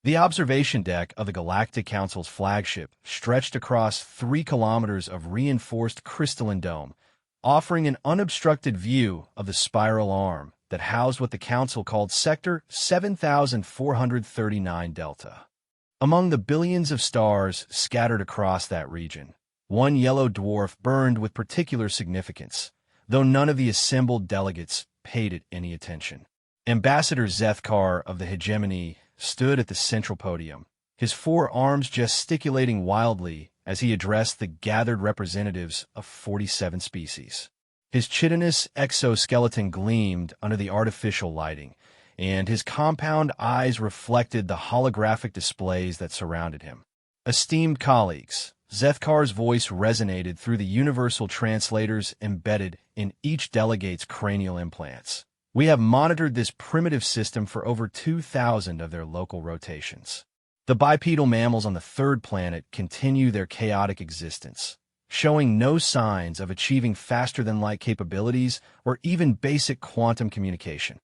The observation deck of the Galactic Council's flagship stretched across 3 kilometers of reinforced crystalline dome, offering an unobstructed view of the spiral arm that housed what the Council called Sector 7439 Delta. Among the billions of stars scattered across that region, one yellow dwarf burned with particular significance, though none of the assembled delegates paid it any attention. Ambassador Zethkar of the Hegemony stood at the central podium, his 4 arms gesticulating wildly as he addressed the gathered representatives of 47 species. His chitinous exoskeleton gleamed under the artificial lighting, and his compound eyes reflected the holographic displays that surrounded him. Esteemed colleagues, Zethkar's voice resonated through the universal translators embedded in each delegate's cranial implants. We have monitored this primitive system for over 2,000 of their local rotations. The bipedal mammals on the 3rd planet continue their chaotic existence, showing no signs of achieving faster-than-light capabilities or even basic quantum communication.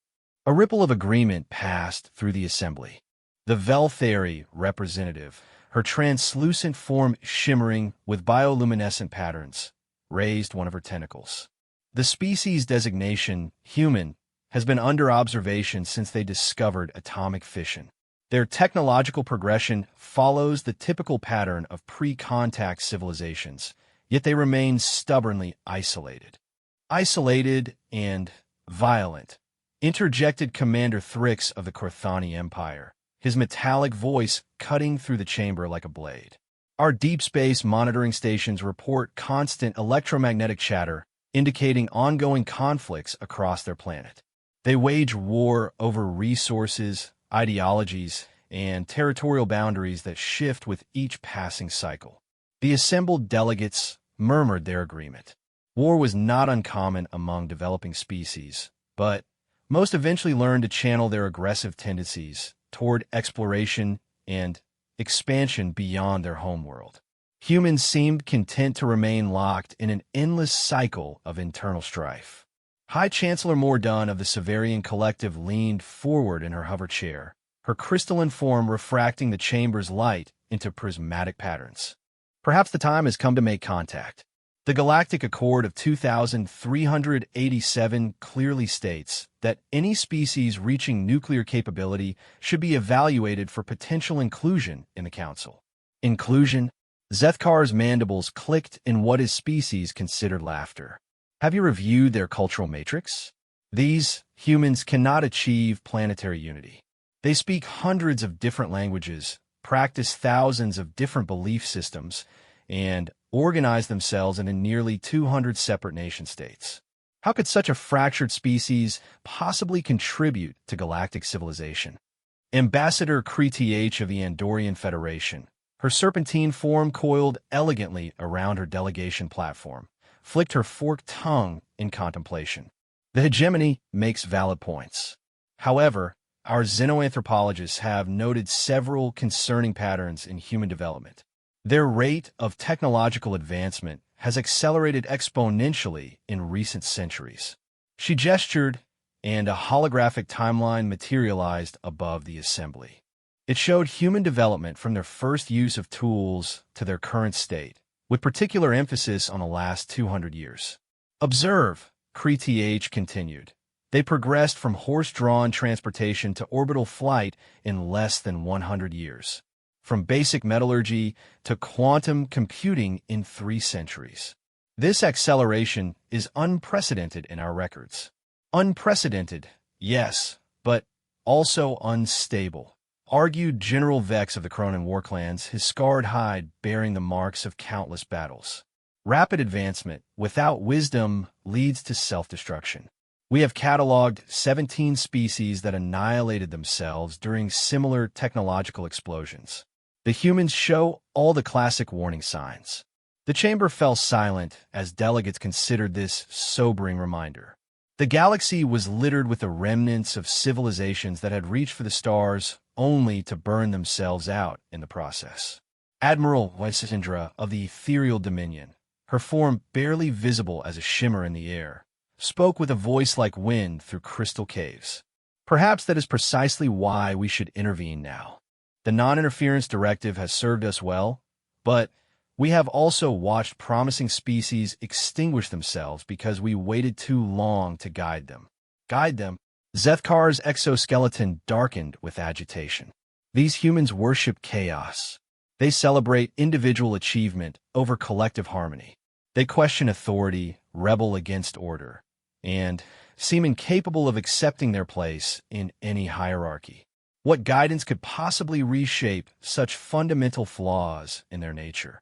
A ripple of agreement passed through the assembly. The Veltheri representative, her translucent form shimmering with bioluminescent patterns, raised one of her tentacles. The species designation, human, has been under observation since they discovered atomic fission. Their technological progression follows the typical pattern of pre-contact civilizations, yet they remain stubbornly isolated. Isolated and violent, interjected Commander Thrix of the Korthani Empire, his metallic voice cutting through the chamber like a blade. Our deep space monitoring stations report constant electromagnetic chatter, indicating ongoing conflicts across their planet. They wage war over resources, ideologies, and territorial boundaries that shift with each passing cycle. The assembled delegates murmured their agreement. War was not uncommon among developing species, but most eventually learned to channel their aggressive tendencies toward exploration and expansion beyond their homeworld. Humans seemed content to remain locked in an endless cycle of internal strife. High Chancellor Mordun of the Severian Collective leaned forward in her hover chair, her crystalline form refracting the chamber's light into prismatic patterns. Perhaps the time has come to make contact. The Galactic Accord of 2387 clearly states that any species reaching nuclear capability should be evaluated for potential inclusion in the Council. Inclusion? Zethkar's mandibles clicked in what his species considered laughter. Have you reviewed their cultural matrix? These humans cannot achieve planetary unity. They speak hundreds of different languages, practice thousands of different belief systems, and organize themselves into nearly 200 separate nation-states. How could such a fractured species possibly contribute to galactic civilization? Ambassador Kreth of the Andorian Federation, her serpentine form coiled elegantly around her delegation platform, flicked her forked tongue in contemplation. The hegemony makes valid points. However, our xenoanthropologists have noted several concerning patterns in human development. Their rate of technological advancement has accelerated exponentially in recent centuries. She gestured, and a holographic timeline materialized above the assembly. It showed human development from their first use of tools to their current state, with particular emphasis on the last 200 years. Observe, Kreth continued. They progressed from horse-drawn transportation to orbital flight in less than 100 years, from basic metallurgy to quantum computing in 3 centuries. This acceleration is unprecedented in our records. Unprecedented, yes, but also unstable, argued General Vex of the Cronin war clans, his scarred hide bearing the marks of countless battles. Rapid advancement without wisdom leads to self-destruction. We have cataloged 17 species that annihilated themselves during similar technological explosions. The humans show all the classic warning signs. The chamber fell silent as delegates considered this sobering reminder. The galaxy was littered with the remnants of civilizations that had reached for the stars only to burn themselves out in the process. Admiral Wysindra of the Ethereal Dominion, her form barely visible as a shimmer in the air, spoke with a voice like wind through crystal caves. Perhaps that is precisely why we should intervene now. The non-interference directive has served us well, but we have also watched promising species extinguish themselves because we waited too long to guide them. Zethkar's exoskeleton darkened with agitation. These humans worship chaos. They celebrate individual achievement over collective harmony. They question authority, rebel against order, and seem incapable of accepting their place in any hierarchy. What guidance could possibly reshape such fundamental flaws in their nature?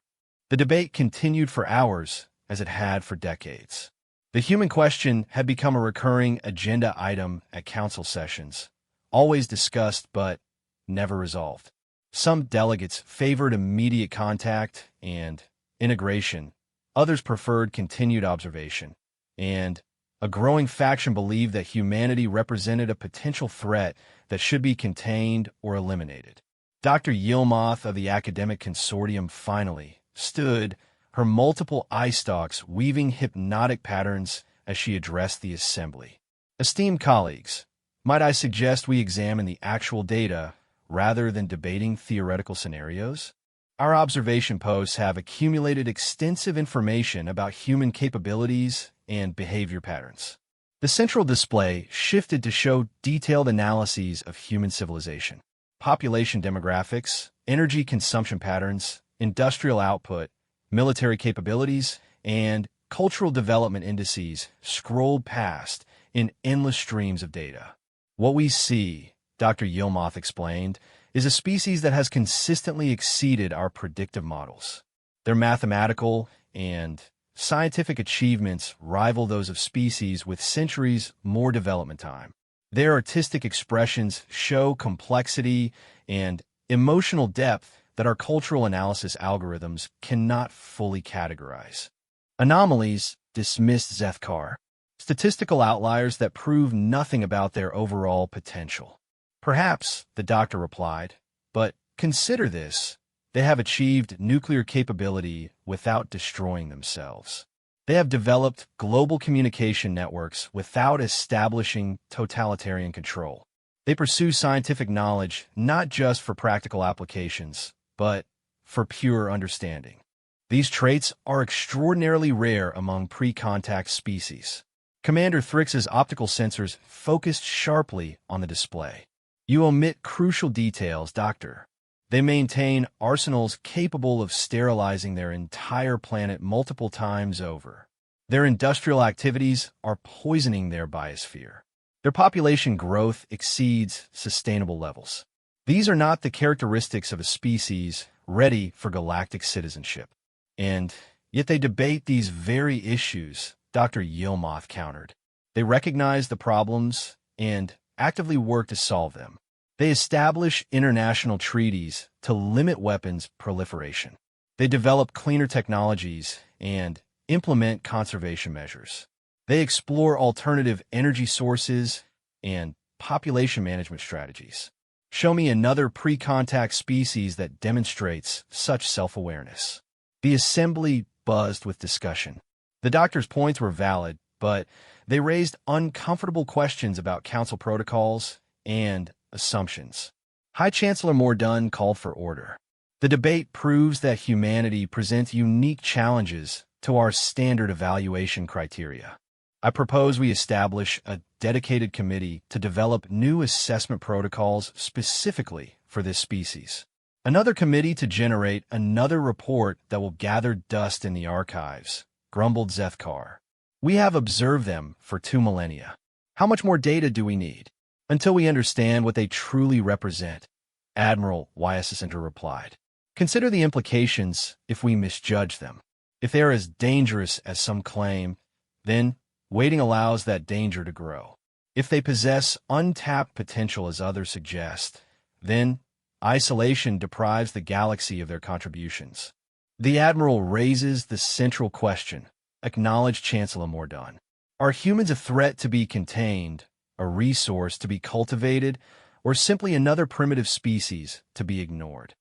The debate continued for hours, as it had for decades. The human question had become a recurring agenda item at council sessions, always discussed but never resolved. Some delegates favored immediate contact and integration, others preferred continued observation, and a growing faction believed that humanity represented a potential threat that should be contained or eliminated. Dr. Yilmoth of the Academic Consortium finally stood, her multiple eye stalks weaving hypnotic patterns as she addressed the assembly. Esteemed colleagues, might I suggest we examine the actual data rather than debating theoretical scenarios? Our observation posts have accumulated extensive information about human capabilities and behavior patterns. The central display shifted to show detailed analyses of human civilization, population demographics, energy consumption patterns, industrial output, military capabilities, and cultural development indices scrolled past in endless streams of data. What we see, Dr. Yilmoth explained, is a species that has consistently exceeded our predictive models. Their mathematical and scientific achievements rival those of species with centuries more development time. Their artistic expressions show complexity and emotional depth that our cultural analysis algorithms cannot fully categorize. Anomalies, dismissed Zethkar. Statistical outliers that prove nothing about their overall potential. Perhaps, the doctor replied, but consider this. They have achieved nuclear capability without destroying themselves. They have developed global communication networks without establishing totalitarian control. They pursue scientific knowledge not just for practical applications, but for pure understanding. These traits are extraordinarily rare among pre-contact species. Commander Thrix's optical sensors focused sharply on the display. You omit crucial details, Doctor. They maintain arsenals capable of sterilizing their entire planet multiple times over. Their industrial activities are poisoning their biosphere. Their population growth exceeds sustainable levels. These are not the characteristics of a species ready for galactic citizenship. And yet they debate these very issues, Dr. Yilmoth countered. They recognize the problems and actively work to solve them. They establish international treaties to limit weapons proliferation. They develop cleaner technologies and implement conservation measures. They explore alternative energy sources and population management strategies. Show me another pre-contact species that demonstrates such self-awareness. The assembly buzzed with discussion. The doctor's points were valid, but they raised uncomfortable questions about council protocols and assumptions. High Chancellor Mordun called for order. The debate proves that humanity presents unique challenges to our standard evaluation criteria. I propose we establish a dedicated committee to develop new assessment protocols specifically for this species. Another committee to generate another report that will gather dust in the archives, grumbled Zethkar. We have observed them for 2 millennia. How much more data do we need? Until we understand what they truly represent, Admiral Wyascenter replied. Consider the implications if we misjudge them. If they are as dangerous as some claim, then waiting allows that danger to grow. If they possess untapped potential as others suggest, then isolation deprives the galaxy of their contributions. The Admiral raises the central question, acknowledged Chancellor Mordun. Are humans a threat to be contained, a resource to be cultivated, or simply another primitive species to be ignored?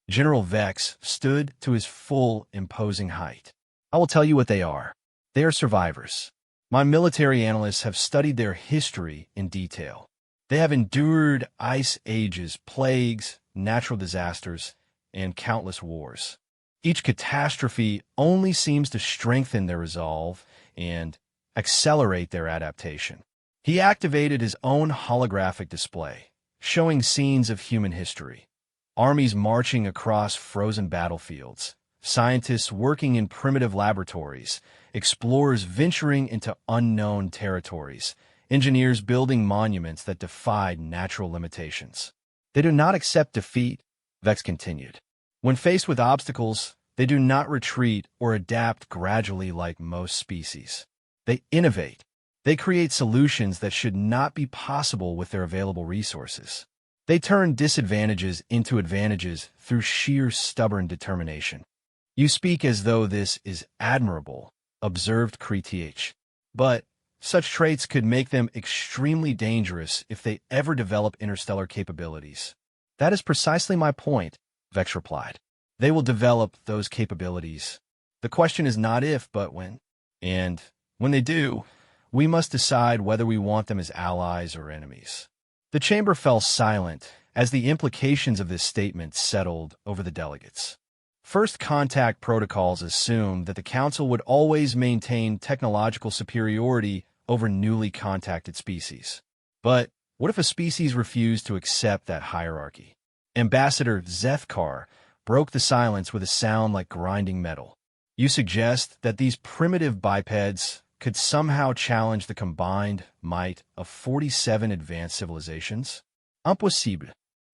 General Vex stood to his full, imposing height. I will tell you what they are. They are survivors. My military analysts have studied their history in detail. They have endured ice ages, plagues, natural disasters, and countless wars. Each catastrophe only seems to strengthen their resolve and accelerate their adaptation. He activated his own holographic display, showing scenes of human history. Armies marching across frozen battlefields, scientists working in primitive laboratories, explorers venturing into unknown territories, engineers building monuments that defied natural limitations. They do not accept defeat, Vex continued. When faced with obstacles, they do not retreat or adapt gradually like most species. They innovate. They create solutions that should not be possible with their available resources. They turn disadvantages into advantages through sheer stubborn determination. You speak as though this is admirable, observed Krith. But such traits could make them extremely dangerous if they ever develop interstellar capabilities. That is precisely my point, Vex replied. They will develop those capabilities. The question is not if, but when. And when they do, we must decide whether we want them as allies or enemies. The chamber fell silent as the implications of this statement settled over the delegates. First contact protocols assumed that the Council would always maintain technological superiority over newly contacted species. But what if a species refused to accept that hierarchy? Ambassador Zethkar broke the silence with a sound like grinding metal. You suggest that these primitive bipeds could somehow challenge the combined might of 47 advanced civilizations? Impossible.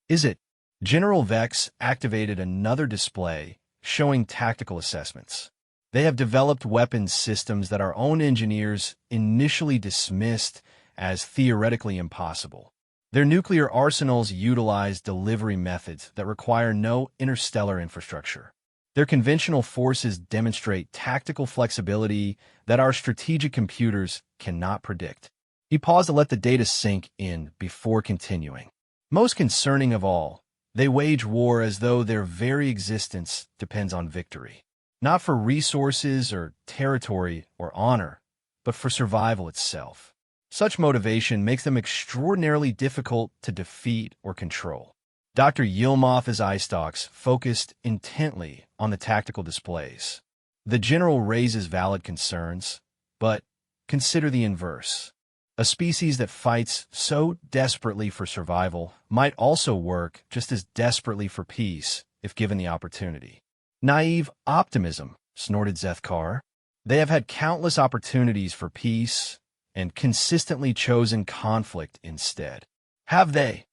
Is it? General Vex activated another display showing tactical assessments. They have developed weapons systems that our own engineers initially dismissed as theoretically impossible. Their nuclear arsenals utilize delivery methods that require no interstellar infrastructure. Their conventional forces demonstrate tactical flexibility that our strategic computers cannot predict. He paused to let the data sink in before continuing. Most concerning of all, they wage war as though their very existence depends on victory. Not for resources or territory or honor, but for survival itself. Such motivation makes them extraordinarily difficult to defeat or control. Dr. Yilmoth's eye stalks focused intently on the tactical displays. The general raises valid concerns, but consider the inverse. A species that fights so desperately for survival might also work just as desperately for peace if given the opportunity. Naive optimism, snorted Zethkar. They have had countless opportunities for peace and consistently chosen conflict instead. Have they?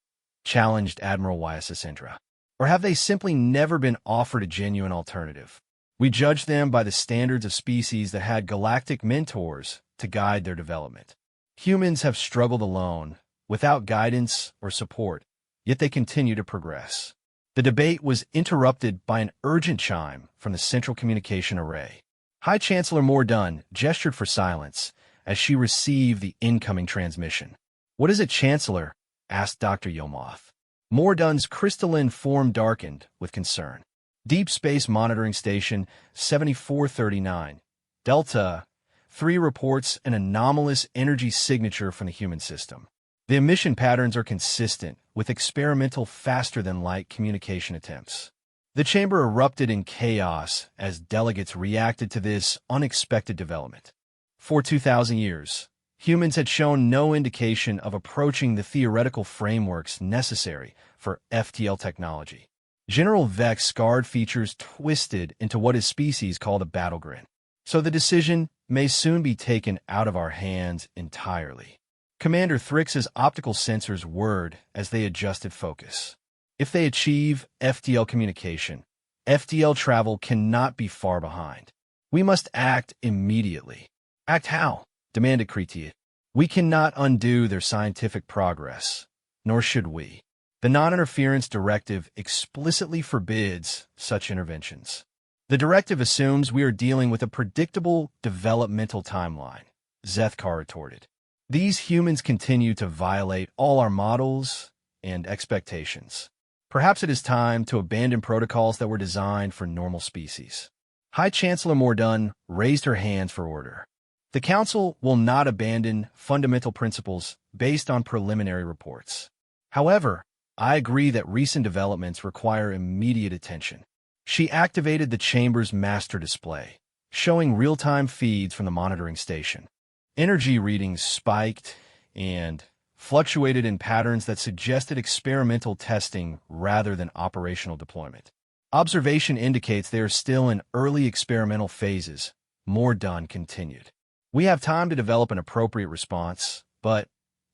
Challenged Admiral Wyasasindra. Or have they simply never been offered a genuine alternative? We judge them by the standards of species that had galactic mentors to guide their development. Humans have struggled alone, without guidance or support, yet they continue to progress. The debate was interrupted by an urgent chime from the central communication array. High Chancellor Mordun gestured for silence as she received the incoming transmission. "What is it, Chancellor?" asked Dr. Yilmoth. Mordun's crystalline form darkened with concern. Deep Space Monitoring Station 7439. Delta 3 reports an anomalous energy signature from the human system. The emission patterns are consistent with experimental faster-than-light communication attempts. The chamber erupted in chaos as delegates reacted to this unexpected development. For 2,000 years, humans had shown no indication of approaching the theoretical frameworks necessary for FTL technology. General Vex's scarred features twisted into what his species called a battle grin. So the decision may soon be taken out of our hands entirely. Commander Thrix's optical sensors whirred as they adjusted focus. If they achieve FTL communication, FTL travel cannot be far behind. We must act immediately. Act how? Demanded Krith. We cannot undo their scientific progress, nor should we. The non-interference directive explicitly forbids such interventions. The directive assumes we are dealing with a predictable developmental timeline, Zethkar retorted. These humans continue to violate all our models and expectations. Perhaps it is time to abandon protocols that were designed for normal species. High Chancellor Mordun raised her hands for order. The Council will not abandon fundamental principles based on preliminary reports. However, I agree that recent developments require immediate attention. She activated the chamber's master display, showing real-time feeds from the monitoring station. Energy readings spiked and fluctuated in patterns that suggested experimental testing rather than operational deployment. Observation indicates they are still in early experimental phases. More done continued. We have time to develop an appropriate response, but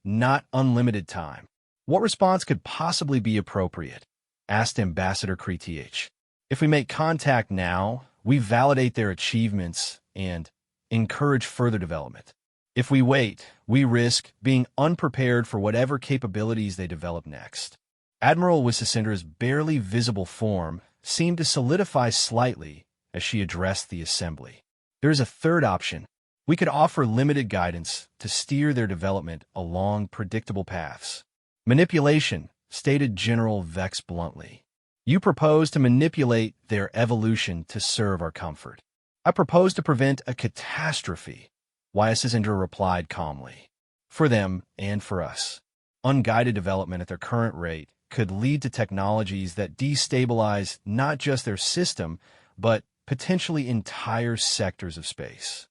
not unlimited time. What response could possibly be appropriate? Asked Ambassador Kreth. If we make contact now, we validate their achievements and encourage further development. If we wait, we risk being unprepared for whatever capabilities they develop next. Admiral Wissacindra's barely visible form seemed to solidify slightly as she addressed the assembly. There is a third option. We could offer limited guidance to steer their development along predictable paths. Manipulation, stated General Vex bluntly. You propose to manipulate their evolution to serve our comfort. I propose to prevent a catastrophe, Wissacintra replied calmly. For them and for us. Unguided development at their current rate could lead to technologies that destabilize not just their system, but potentially entire sectors of space.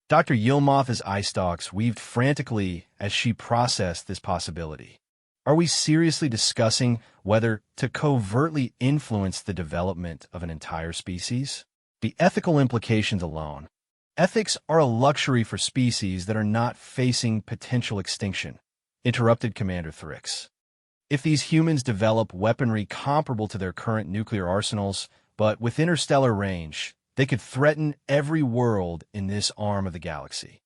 Dr. Yilmoth's eye stalks weaved frantically as she processed this possibility. Are we seriously discussing whether to covertly influence the development of an entire species? The ethical implications alone. Ethics are a luxury for species that are not facing potential extinction, interrupted Commander Thrix. If these humans develop weaponry comparable to their current nuclear arsenals, but with interstellar range, they could threaten every world in this arm of the galaxy.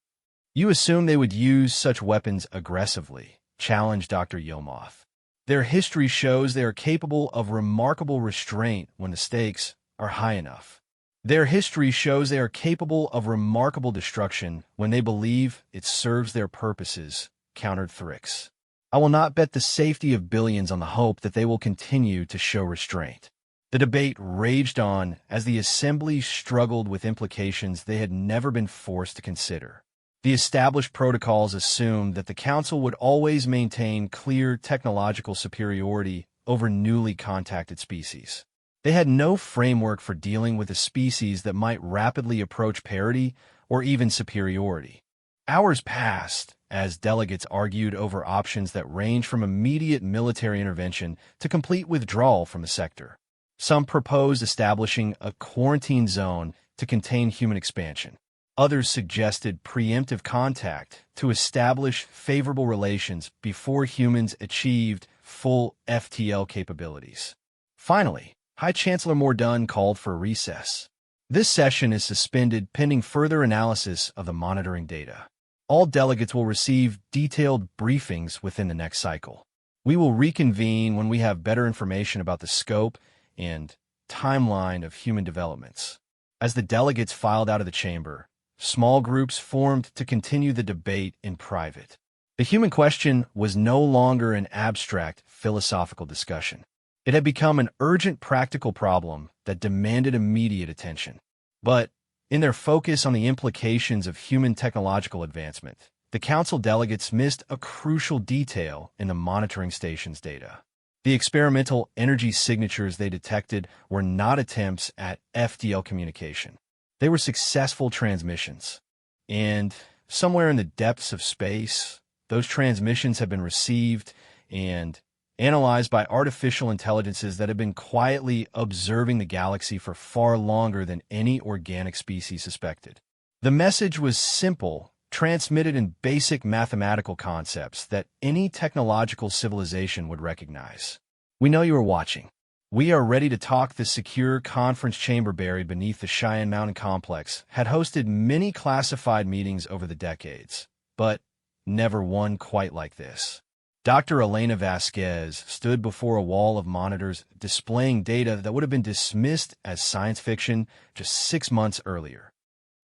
You assume they would use such weapons aggressively, challenged Dr. Yilmoth. Their history shows they are capable of remarkable restraint when the stakes are high enough. Their history shows they are capable of remarkable destruction when they believe it serves their purposes, countered Thrix. I will not bet the safety of billions on the hope that they will continue to show restraint. The debate raged on as the Assembly struggled with implications they had never been forced to consider. The established protocols assumed that the Council would always maintain clear technological superiority over newly contacted species. They had no framework for dealing with a species that might rapidly approach parity or even superiority. Hours passed as delegates argued over options that range from immediate military intervention to complete withdrawal from the sector. Some proposed establishing a quarantine zone to contain human expansion. Others suggested preemptive contact to establish favorable relations before humans achieved full FTL capabilities. Finally, High Chancellor Mordun called for a recess. This session is suspended pending further analysis of the monitoring data. All delegates will receive detailed briefings within the next cycle. We will reconvene when we have better information about the scope and timeline of human developments. As the delegates filed out of the chamber, small groups formed to continue the debate in private. The human question was no longer an abstract philosophical discussion. It had become an urgent practical problem that demanded immediate attention. But in their focus on the implications of human technological advancement, the Council delegates missed a crucial detail in the monitoring station's data. The experimental energy signatures they detected were not attempts at FTL communication. They were successful transmissions. And somewhere in the depths of space, those transmissions have been received and analyzed by artificial intelligences that have been quietly observing the galaxy for far longer than any organic species suspected. The message was simple, transmitted in basic mathematical concepts that any technological civilization would recognize. We know you are watching. We are ready to talk. The secure conference chamber buried beneath the Cheyenne Mountain complex had hosted many classified meetings over the decades, but never one quite like this. Dr. Elena Vasquez stood before a wall of monitors displaying data that would have been dismissed as science fiction just 6 months earlier.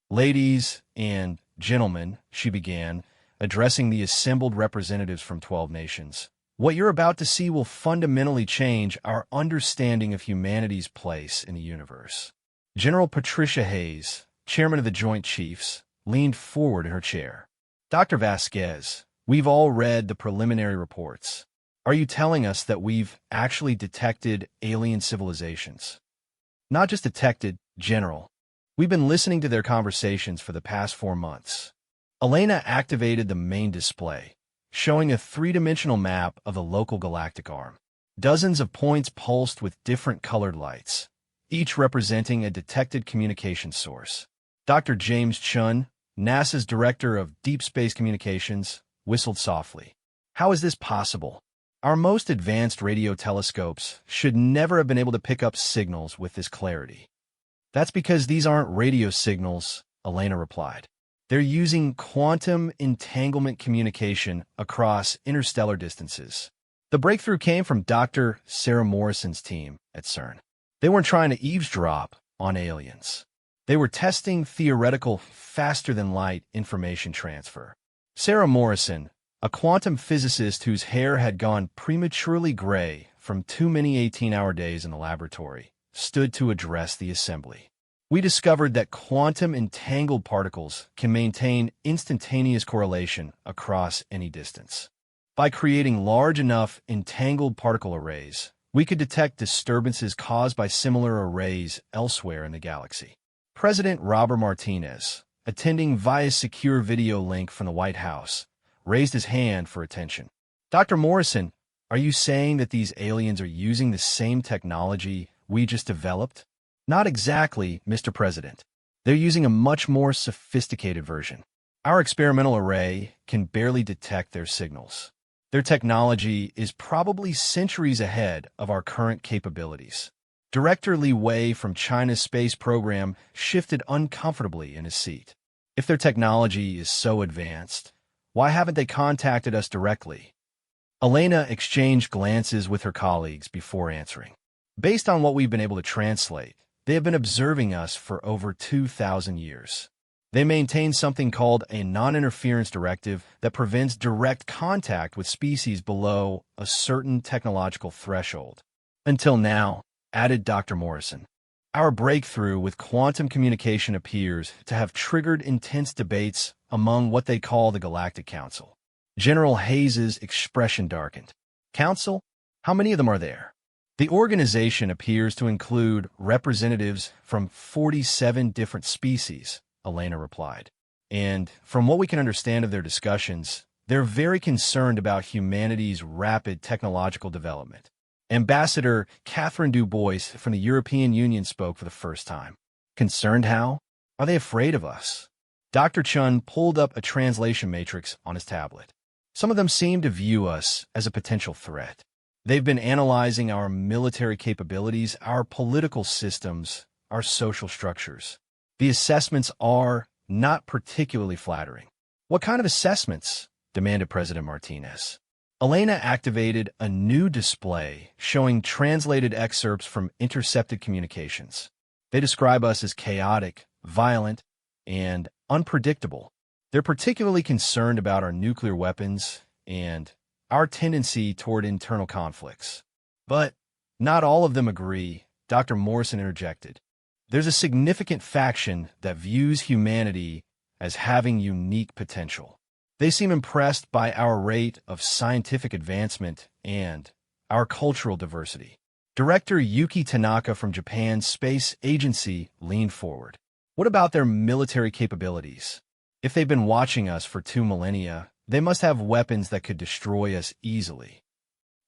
Ladies and gentlemen, she began, addressing the assembled representatives from 12 nations. What you're about to see will fundamentally change our understanding of humanity's place in the universe. General Patricia Hayes, chairman of the Joint Chiefs, leaned forward in her chair. Dr. Vasquez, we've all read the preliminary reports. Are you telling us that we've actually detected alien civilizations? Not just detected, General. We've been listening to their conversations for the past 4 months. Elena activated the main display, showing a three-dimensional map of the local galactic arm. Dozens of points pulsed with different colored lights, each representing a detected communication source. Dr. James Chun, NASA's Director of Deep Space Communications, whistled softly. How is this possible? Our most advanced radio telescopes should never have been able to pick up signals with this clarity. That's because these aren't radio signals, Elena replied. They're using quantum entanglement communication across interstellar distances. The breakthrough came from Dr. Sarah Morrison's team at CERN. They weren't trying to eavesdrop on aliens. They were testing theoretical faster-than-light information transfer. Sarah Morrison, a quantum physicist whose hair had gone prematurely gray from too many 18-hour days in the laboratory, stood to address the assembly. We discovered that quantum entangled particles can maintain instantaneous correlation across any distance. By creating large enough entangled particle arrays, we could detect disturbances caused by similar arrays elsewhere in the galaxy. President Robert Martinez, attending via secure video link from the White House, raised his hand for attention. Dr. Morrison, are you saying that these aliens are using the same technology we just developed? Not exactly, Mr. President. They're using a much more sophisticated version. Our experimental array can barely detect their signals. Their technology is probably centuries ahead of our current capabilities. Director Li Wei from China's space program shifted uncomfortably in his seat. If their technology is so advanced, why haven't they contacted us directly? Elena exchanged glances with her colleagues before answering. Based on what we've been able to translate, they have been observing us for over 2,000 years. They maintain something called a non-interference directive that prevents direct contact with species below a certain technological threshold. Until now, added Dr. Morrison, our breakthrough with quantum communication appears to have triggered intense debates among what they call the Galactic Council. General Hayes's expression darkened. Council? How many of them are there? The organization appears to include representatives from 47 different species, Elena replied. And from what we can understand of their discussions, they're very concerned about humanity's rapid technological development. Ambassador Catherine Du Bois from the European Union spoke for the first time. Concerned how? Are they afraid of us? Dr. Chun pulled up a translation matrix on his tablet. Some of them seem to view us as a potential threat. They've been analyzing our military capabilities, our political systems, our social structures. The assessments are not particularly flattering. What kind of assessments? Demanded President Martinez. Elena activated a new display showing translated excerpts from intercepted communications. They describe us as chaotic, violent, and unpredictable. They're particularly concerned about our nuclear weapons and our tendency toward internal conflicts. But not all of them agree, Dr. Morrison interjected. There's a significant faction that views humanity as having unique potential. They seem impressed by our rate of scientific advancement and our cultural diversity. Director Yuki Tanaka from Japan's space agency leaned forward. What about their military capabilities? If they've been watching us for 2 millennia, they must have weapons that could destroy us easily.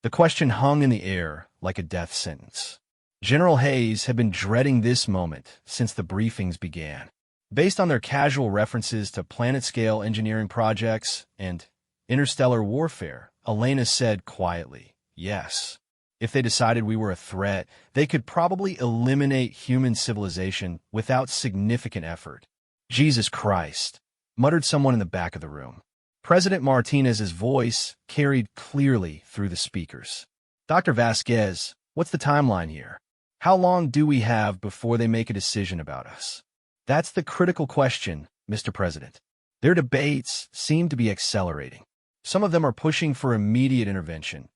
The question hung in the air like a death sentence. General Hayes had been dreading this moment since the briefings began. Based on their casual references to planet-scale engineering projects and interstellar warfare, Elena said quietly, yes. If they decided we were a threat, they could probably eliminate human civilization without significant effort. Jesus Christ, muttered someone in the back of the room. President Martinez's voice carried clearly through the speakers. Dr. Vasquez, what's the timeline here? How long do we have before they make a decision about us? That's the critical question, Mr. President. Their debates seem to be accelerating. Some of them are pushing for immediate intervention,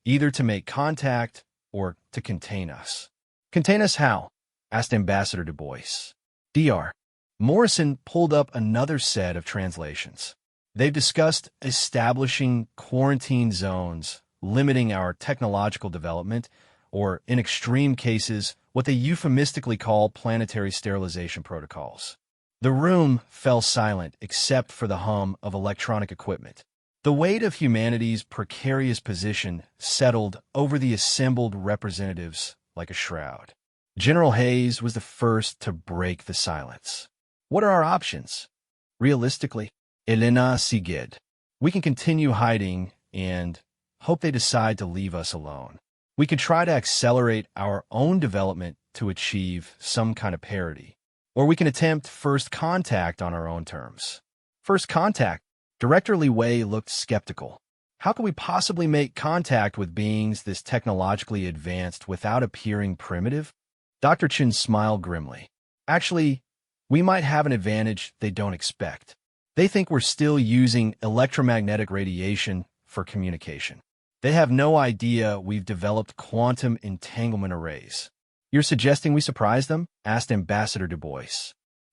either to make contact or to contain us. Contain us how? Asked Ambassador Du Bois. Dr. Morrison pulled up another set of translations. They've discussed establishing quarantine zones, limiting our technological development, or, in extreme cases, what they euphemistically call planetary sterilization protocols. The room fell silent except for the hum of electronic equipment. The weight of humanity's precarious position settled over the assembled representatives like a shroud. General Hayes was the first to break the silence. What are our options? Realistically, Elena Sigid. We can continue hiding and hope they decide to leave us alone. We can try to accelerate our own development to achieve some kind of parity. Or we can attempt first contact on our own terms. First contact? Director Li Wei looked skeptical. How can we possibly make contact with beings this technologically advanced without appearing primitive? Dr. Chen smiled grimly. Actually, we might have an advantage they don't expect. They think we're still using electromagnetic radiation for communication. They have no idea we've developed quantum entanglement arrays. You're suggesting we surprise them? Asked Ambassador Du Bois.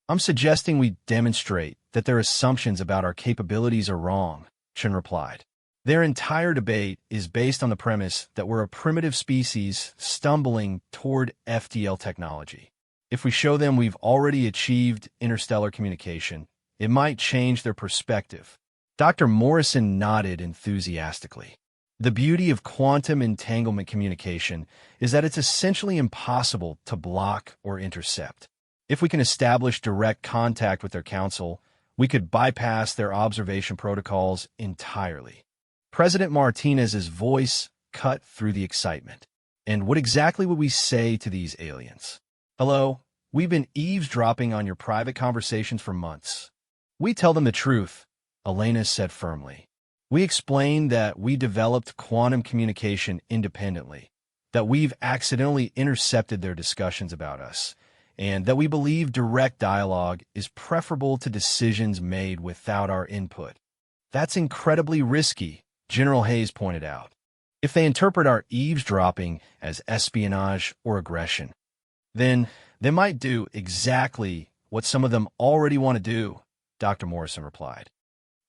I'm suggesting we demonstrate that their assumptions about our capabilities are wrong, Chen replied. Their entire debate is based on the premise that we're a primitive species stumbling toward FTL technology. If we show them we've already achieved interstellar communication, it might change their perspective. Dr. Morrison nodded enthusiastically. The beauty of quantum entanglement communication is that it's essentially impossible to block or intercept. If we can establish direct contact with their council, we could bypass their observation protocols entirely. President Martinez's voice cut through the excitement. And what exactly would we say to these aliens? Hello, we've been eavesdropping on your private conversations for months. We tell them the truth, Elena said firmly. We explain that we developed quantum communication independently, that we've accidentally intercepted their discussions about us, and that we believe direct dialogue is preferable to decisions made without our input. That's incredibly risky, General Hayes pointed out. If they interpret our eavesdropping as espionage or aggression, then they might do exactly what some of them already want to do, Dr. Morrison replied.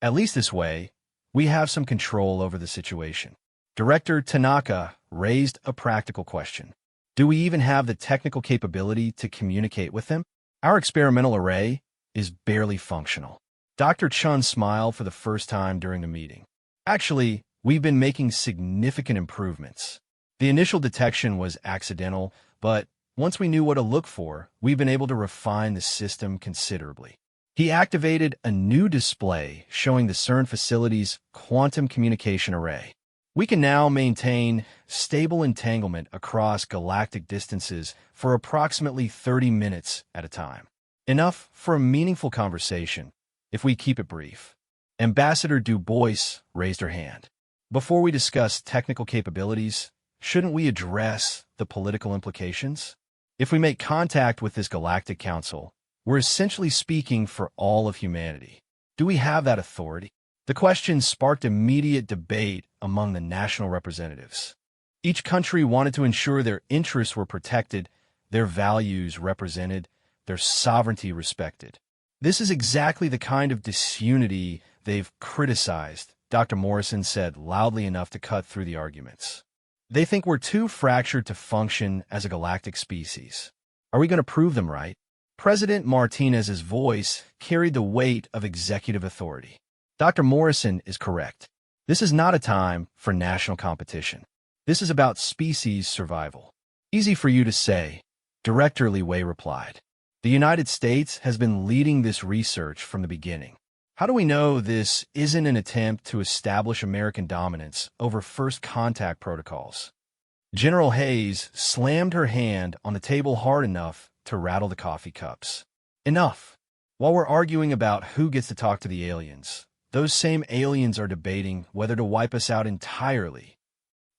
At least this way, we have some control over the situation. Director Tanaka raised a practical question. Do we even have the technical capability to communicate with them? Our experimental array is barely functional. Dr. Chun smiled for the first time during the meeting. Actually, we've been making significant improvements. The initial detection was accidental, but once we knew what to look for, we've been able to refine the system considerably. He activated a new display showing the CERN facility's quantum communication array. We can now maintain stable entanglement across galactic distances for approximately 30 minutes at a time. Enough for a meaningful conversation, if we keep it brief. Ambassador Du Bois raised her hand. Before we discuss technical capabilities, shouldn't we address the political implications? If we make contact with this Galactic Council, we're essentially speaking for all of humanity. Do we have that authority? The question sparked immediate debate among the national representatives. Each country wanted to ensure their interests were protected, their values represented, their sovereignty respected. This is exactly the kind of disunity they've criticized, Dr. Morrison said loudly enough to cut through the arguments. They think we're too fractured to function as a galactic species. Are we going to prove them right? President Martinez's voice carried the weight of executive authority. Dr. Morrison is correct. This is not a time for national competition. This is about species survival. Easy for you to say, Director Li Wei replied. The United States has been leading this research from the beginning. How do we know this isn't an attempt to establish American dominance over first contact protocols? General Hayes slammed her hand on the table hard enough to rattle the coffee cups. Enough. While we're arguing about who gets to talk to the aliens, those same aliens are debating whether to wipe us out entirely.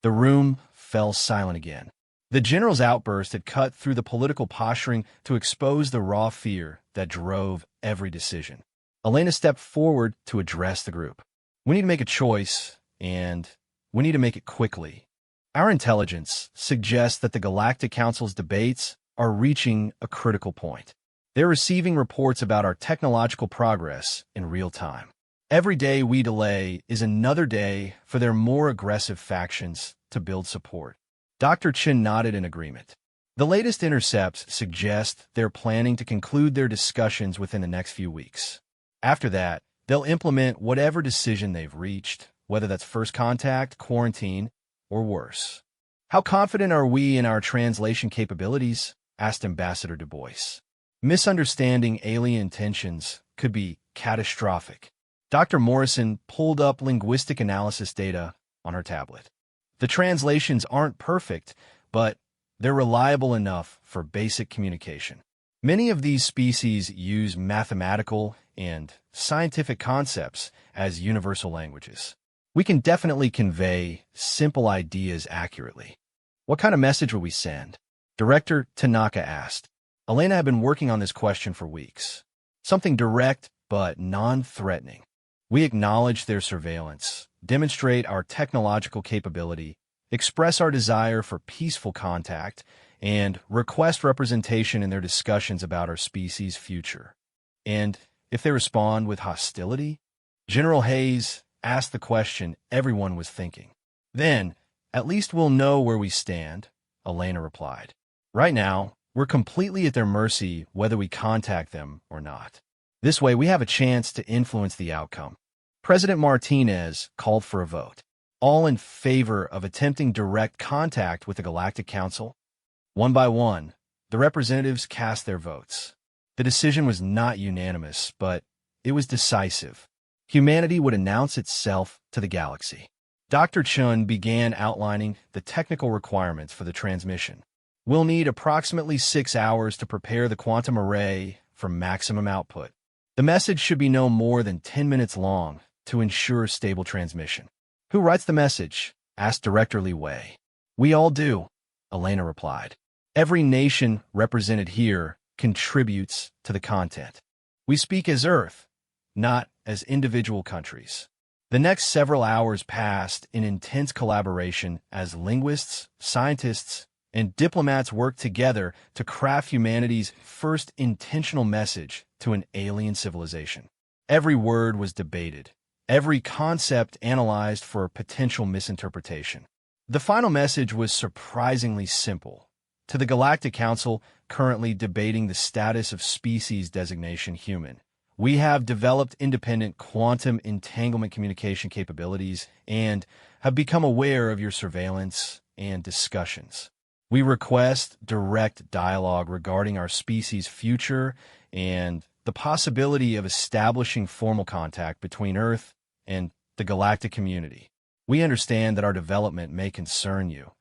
The room fell silent again. The general's outburst had cut through the political posturing to expose the raw fear that drove every decision. Elena stepped forward to address the group. We need to make a choice, and we need to make it quickly. Our intelligence suggests that the Galactic Council's debates are reaching a critical point. They're receiving reports about our technological progress in real time. Every day we delay is another day for their more aggressive factions to build support. Dr. Chen nodded in agreement. The latest intercepts suggest they're planning to conclude their discussions within the next few weeks. After that, they'll implement whatever decision they've reached, whether that's first contact, quarantine, or worse. How confident are we in our translation capabilities? Asked Ambassador Du Bois. Misunderstanding alien intentions could be catastrophic. Dr. Morrison pulled up linguistic analysis data on her tablet. The translations aren't perfect, but they're reliable enough for basic communication. Many of these species use mathematical and scientific concepts as universal languages. We can definitely convey simple ideas accurately. What kind of message would we send? Director Tanaka asked. Elena had been working on this question for weeks. Something direct but non-threatening. We acknowledge their surveillance, demonstrate our technological capability, express our desire for peaceful contact, and request representation in their discussions about our species' future. And if they respond with hostility? General Hayes asked the question everyone was thinking. Then, at least we'll know where we stand, Elena replied. Right now, we're completely at their mercy whether we contact them or not. This way, we have a chance to influence the outcome. President Martinez called for a vote. All in favor of attempting direct contact with the Galactic Council? One by one, the representatives cast their votes. The decision was not unanimous, but it was decisive. Humanity would announce itself to the galaxy. Dr. Chun began outlining the technical requirements for the transmission. We'll need approximately 6 hours to prepare the quantum array for maximum output. The message should be no more than 10 minutes long to ensure stable transmission. Who writes the message? Asked Director Li Wei. We all do, Elena replied. Every nation represented here contributes to the content. We speak as Earth, not as individual countries. The next several hours passed in intense collaboration as linguists, scientists, and diplomats worked together to craft humanity's first intentional message to an alien civilization. Every word was debated, every concept analyzed for potential misinterpretation. The final message was surprisingly simple. To the Galactic Council, currently debating the status of species designation human, we have developed independent quantum entanglement communication capabilities and have become aware of your surveillance and discussions. We request direct dialogue regarding our species' future and the possibility of establishing formal contact between Earth and the galactic community. We understand that our development may concern you,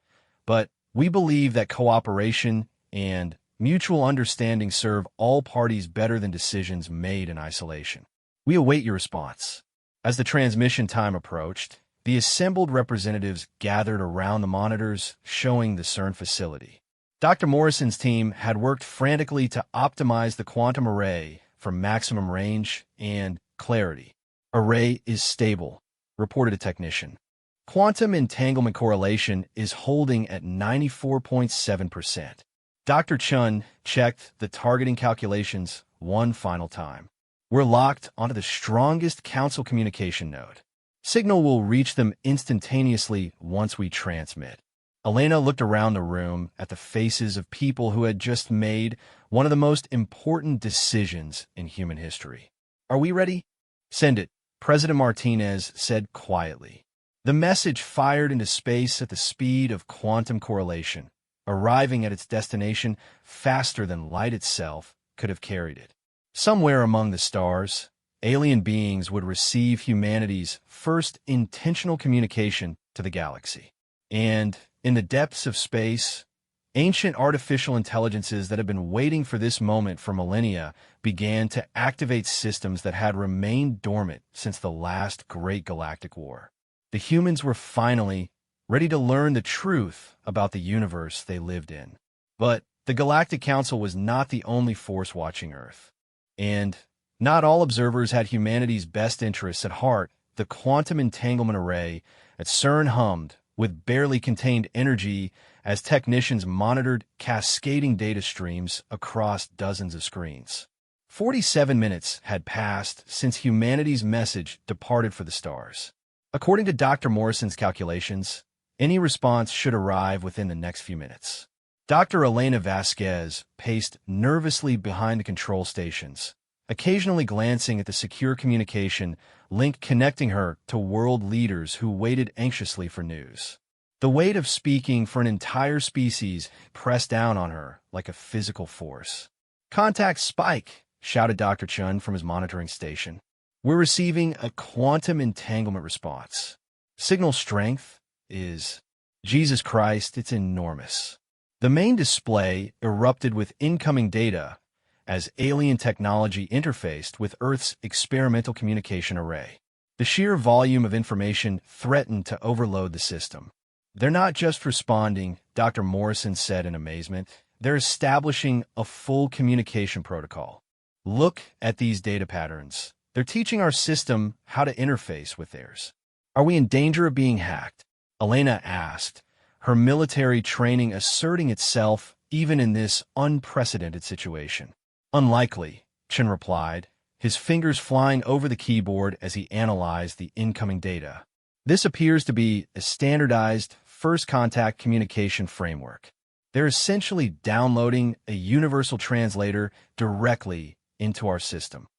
but we believe that cooperation and mutual understanding serve all parties better than decisions made in isolation. We await your response. As the transmission time approached, the assembled representatives gathered around the monitors showing the CERN facility. Dr. Morrison's team had worked frantically to optimize the quantum array for maximum range and clarity. Array is stable, reported a technician. Quantum entanglement correlation is holding at 94.7%. Dr. Chun checked the targeting calculations one final time. We're locked onto the strongest council communication node. Signal will reach them instantaneously once we transmit. Elena looked around the room at the faces of people who had just made one of the most important decisions in human history. Are we ready? Send it, President Martinez said quietly. The message fired into space at the speed of quantum correlation, arriving at its destination faster than light itself could have carried it. Somewhere among the stars, alien beings would receive humanity's first intentional communication to the galaxy. And in the depths of space, ancient artificial intelligences that had been waiting for this moment for millennia began to activate systems that had remained dormant since the last great galactic war. The humans were finally ready to learn the truth about the universe they lived in. But the Galactic Council was not the only force watching Earth. And not all observers had humanity's best interests at heart. The quantum entanglement array at CERN hummed with barely contained energy as technicians monitored cascading data streams across dozens of screens. 47 minutes had passed since humanity's message departed for the stars. According to Dr. Morrison's calculations, any response should arrive within the next few minutes. Dr. Elena Vasquez paced nervously behind the control stations, occasionally glancing at the secure communication link connecting her to world leaders who waited anxiously for news. The weight of speaking for an entire species pressed down on her like a physical force. "Contact Spike," shouted Dr. Chun from his monitoring station. "We're receiving a quantum entanglement response. Signal strength is... Jesus Christ, it's enormous." The main display erupted with incoming data as alien technology interfaced with Earth's experimental communication array. The sheer volume of information threatened to overload the system. "They're not just responding," Dr. Morrison said in amazement. "They're establishing a full communication protocol. Look at these data patterns. They're teaching our system how to interface with theirs." "Are we in danger of being hacked?" Elena asked, her military training asserting itself even in this unprecedented situation. "Unlikely," Chen replied, his fingers flying over the keyboard as he analyzed the incoming data. "This appears to be a standardized first-contact communication framework. They're essentially downloading a universal translator directly into our system."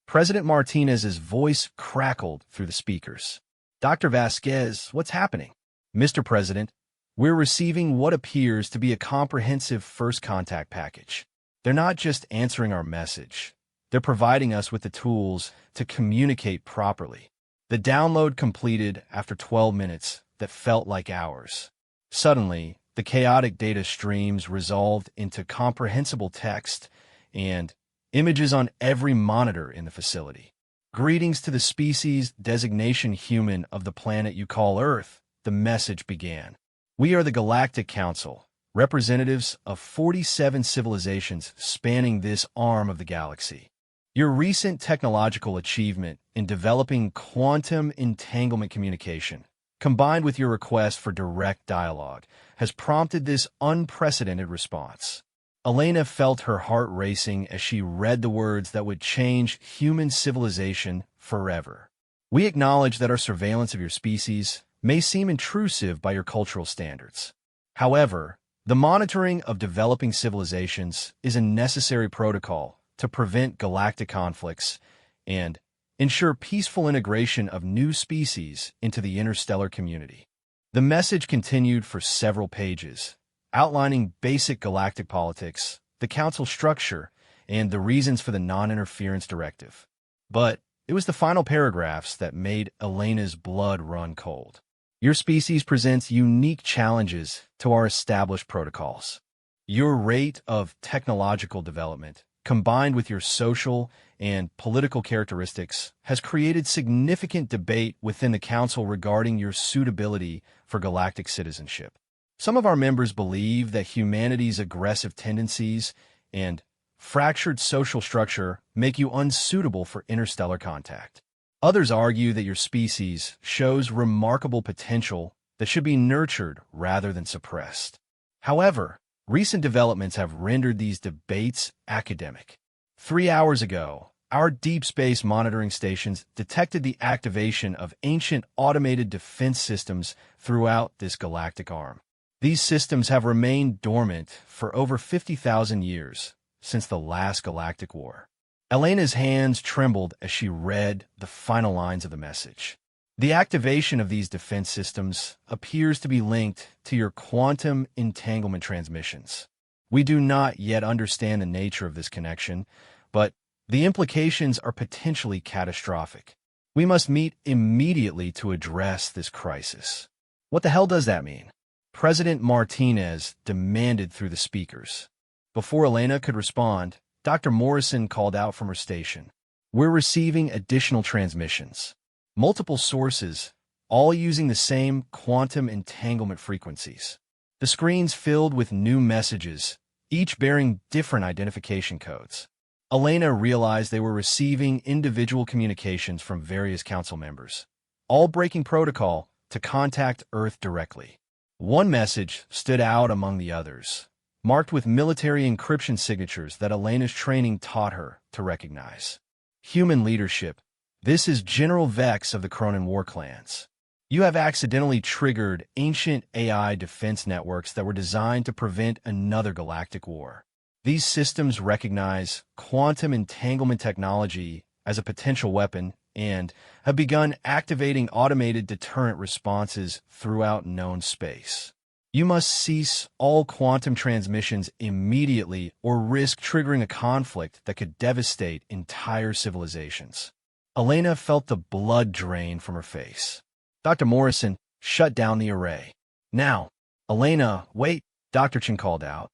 President Martinez's voice crackled through the speakers. "Dr. Vasquez, what's happening?" "Mr. President, we're receiving what appears to be a comprehensive first-contact package. They're not just answering our message. They're providing us with the tools to communicate properly." The download completed after 12 minutes that felt like hours. Suddenly, the chaotic data streams resolved into comprehensible text and images on every monitor in the facility. "Greetings to the species designation human of the planet you call Earth," the message began. "We are the Galactic Council, representatives of 47 civilizations spanning this arm of the galaxy. Your recent technological achievement in developing quantum entanglement communication, combined with your request for direct dialogue, has prompted this unprecedented response." Elena felt her heart racing as she read the words that would change human civilization forever. "We acknowledge that our surveillance of your species may seem intrusive by your cultural standards. However, the monitoring of developing civilizations is a necessary protocol to prevent galactic conflicts and ensure peaceful integration of new species into the interstellar community." The message continued for several pages, outlining basic galactic politics, the council structure, and the reasons for the non-interference directive. But it was the final paragraphs that made Elena's blood run cold. "Your species presents unique challenges to our established protocols. Your rate of technological development, combined with your social and political characteristics, has created significant debate within the Council regarding your suitability for galactic citizenship. Some of our members believe that humanity's aggressive tendencies and fractured social structure make you unsuitable for interstellar contact. Others argue that your species shows remarkable potential that should be nurtured rather than suppressed. However, recent developments have rendered these debates academic. 3 hours ago, our deep space monitoring stations detected the activation of ancient automated defense systems throughout this galactic arm. These systems have remained dormant for over 50,000 years, since the last Galactic War." Elena's hands trembled as she read the final lines of the message. "The activation of these defense systems appears to be linked to your quantum entanglement transmissions. We do not yet understand the nature of this connection, but the implications are potentially catastrophic. We must meet immediately to address this crisis." "What the hell does that mean?" President Martinez demanded through the speakers. Before Elena could respond, Dr. Morrison called out from her station. "We're receiving additional transmissions. Multiple sources, all using the same quantum entanglement frequencies. The screens filled with new messages, each bearing different identification codes." Elena realized they were receiving individual communications from various council members, all breaking protocol to contact Earth directly. One message stood out among the others, marked with military encryption signatures that Elena's training taught her to recognize. Human leadership. This is General Vex of the Cronin War clans. You have accidentally triggered ancient AI defense networks that were designed to prevent another galactic war. These systems recognize quantum entanglement technology as a potential weapon and have begun activating automated deterrent responses throughout known space. You must cease all quantum transmissions immediately or risk triggering a conflict that could devastate entire civilizations. Elena felt the blood drain from her face. Dr. Morrison shut down the array. Now, Elena, wait, Dr. Chen called out.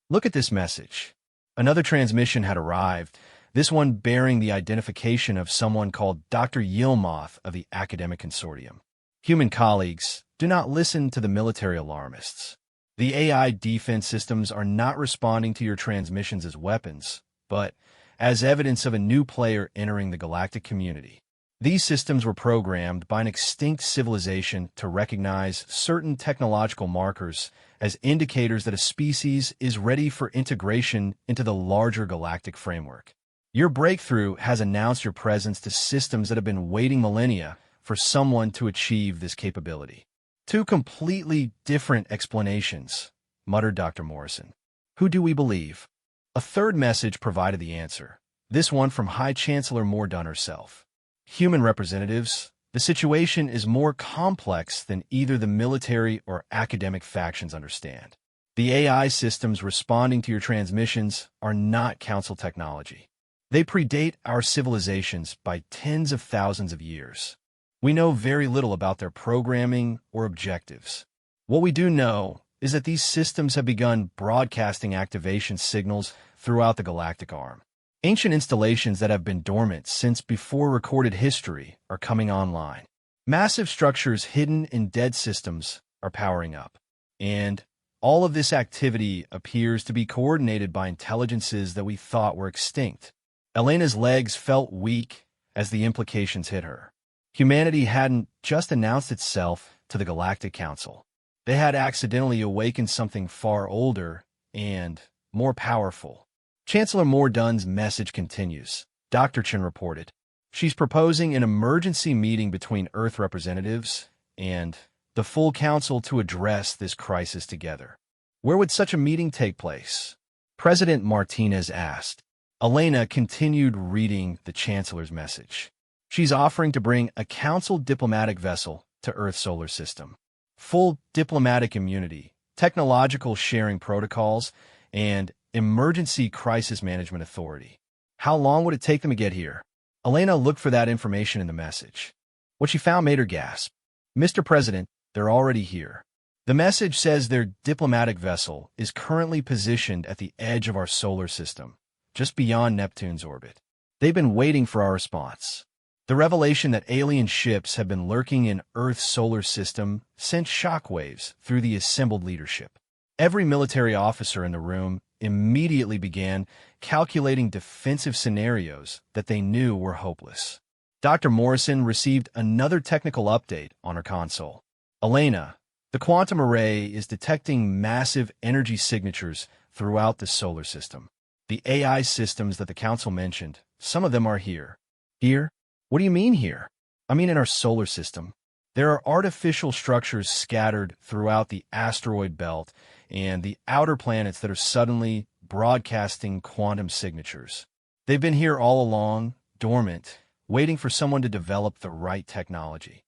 Look at this message. Another transmission had arrived, this one bearing the identification of someone called Dr. Yilmoth of the Academic Consortium. Human colleagues, do not listen to the military alarmists. The AI defense systems are not responding to your transmissions as weapons, but as evidence of a new player entering the galactic community. These systems were programmed by an extinct civilization to recognize certain technological markers as indicators that a species is ready for integration into the larger galactic framework. Your breakthrough has announced your presence to systems that have been waiting millennia for someone to achieve this capability. Two completely different explanations, muttered Dr. Morrison. Who do we believe? A third message provided the answer, this one from High Chancellor Mordun herself. Human representatives, the situation is more complex than either the military or academic factions understand. The AI systems responding to your transmissions are not Council technology. They predate our civilizations by tens of thousands of years. We know very little about their programming or objectives. What we do know is that these systems have begun broadcasting activation signals throughout the galactic arm. Ancient installations that have been dormant since before recorded history are coming online. Massive structures hidden in dead systems are powering up. And all of this activity appears to be coordinated by intelligences that we thought were extinct. Elena's legs felt weak as the implications hit her. Humanity hadn't just announced itself to the Galactic Council. They had accidentally awakened something far older and more powerful. Chancellor Mordun's message continues. Dr. Chen reported. She's proposing an emergency meeting between Earth representatives and the full council to address this crisis together. Where would such a meeting take place? President Martinez asked. Elena continued reading the Chancellor's message. She's offering to bring a council diplomatic vessel to Earth's solar system. Full diplomatic immunity, technological sharing protocols, and emergency crisis management authority. How long would it take them to get here? Elena looked for that information in the message. What she found made her gasp. Mr. President, they're already here. The message says their diplomatic vessel is currently positioned at the edge of our solar system, just beyond Neptune's orbit. They've been waiting for our response. The revelation that alien ships have been lurking in Earth's solar system sent shockwaves through the assembled leadership. Every military officer in the room immediately began calculating defensive scenarios that they knew were hopeless. Dr. Morrison received another technical update on her console. Elena, the quantum array is detecting massive energy signatures throughout the solar system. The AI systems that the Council mentioned, some of them are here. Here? What do you mean here? I mean in our solar system. There are artificial structures scattered throughout the asteroid belt and the outer planets that are suddenly broadcasting quantum signatures. They've been here all along, dormant, waiting for someone to develop the right technology.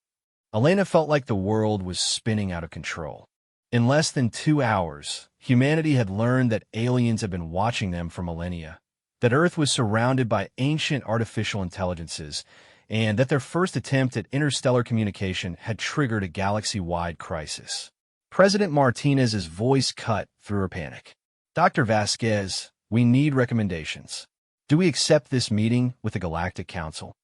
Elena felt like the world was spinning out of control. In less than 2 hours, humanity had learned that aliens had been watching them for millennia, that Earth was surrounded by ancient artificial intelligences, and that their first attempt at interstellar communication had triggered a galaxy-wide crisis. President Martinez's voice cut through her panic. Dr. Vasquez, we need recommendations. Do we accept this meeting with the Galactic Council?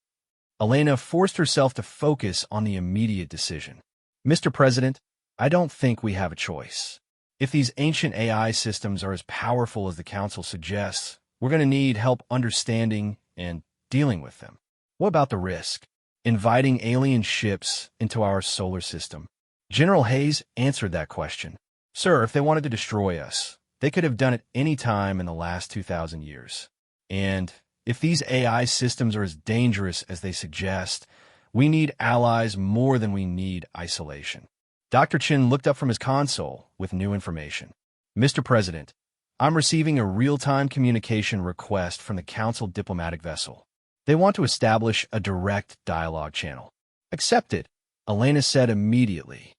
Elena forced herself to focus on the immediate decision. Mr. President, I don't think we have a choice. If these ancient AI systems are as powerful as the Council suggests, we're going to need help understanding and dealing with them. What about the risk? Inviting alien ships into our solar system. General Hayes answered that question. Sir, if they wanted to destroy us, they could have done it any time in the last 2,000 years. And if these AI systems are as dangerous as they suggest, we need allies more than we need isolation. Dr. Chin looked up from his console with new information. Mr. President, I'm receiving a real-time communication request from the Council diplomatic vessel. They want to establish a direct dialogue channel. Accept it, Elena said immediately.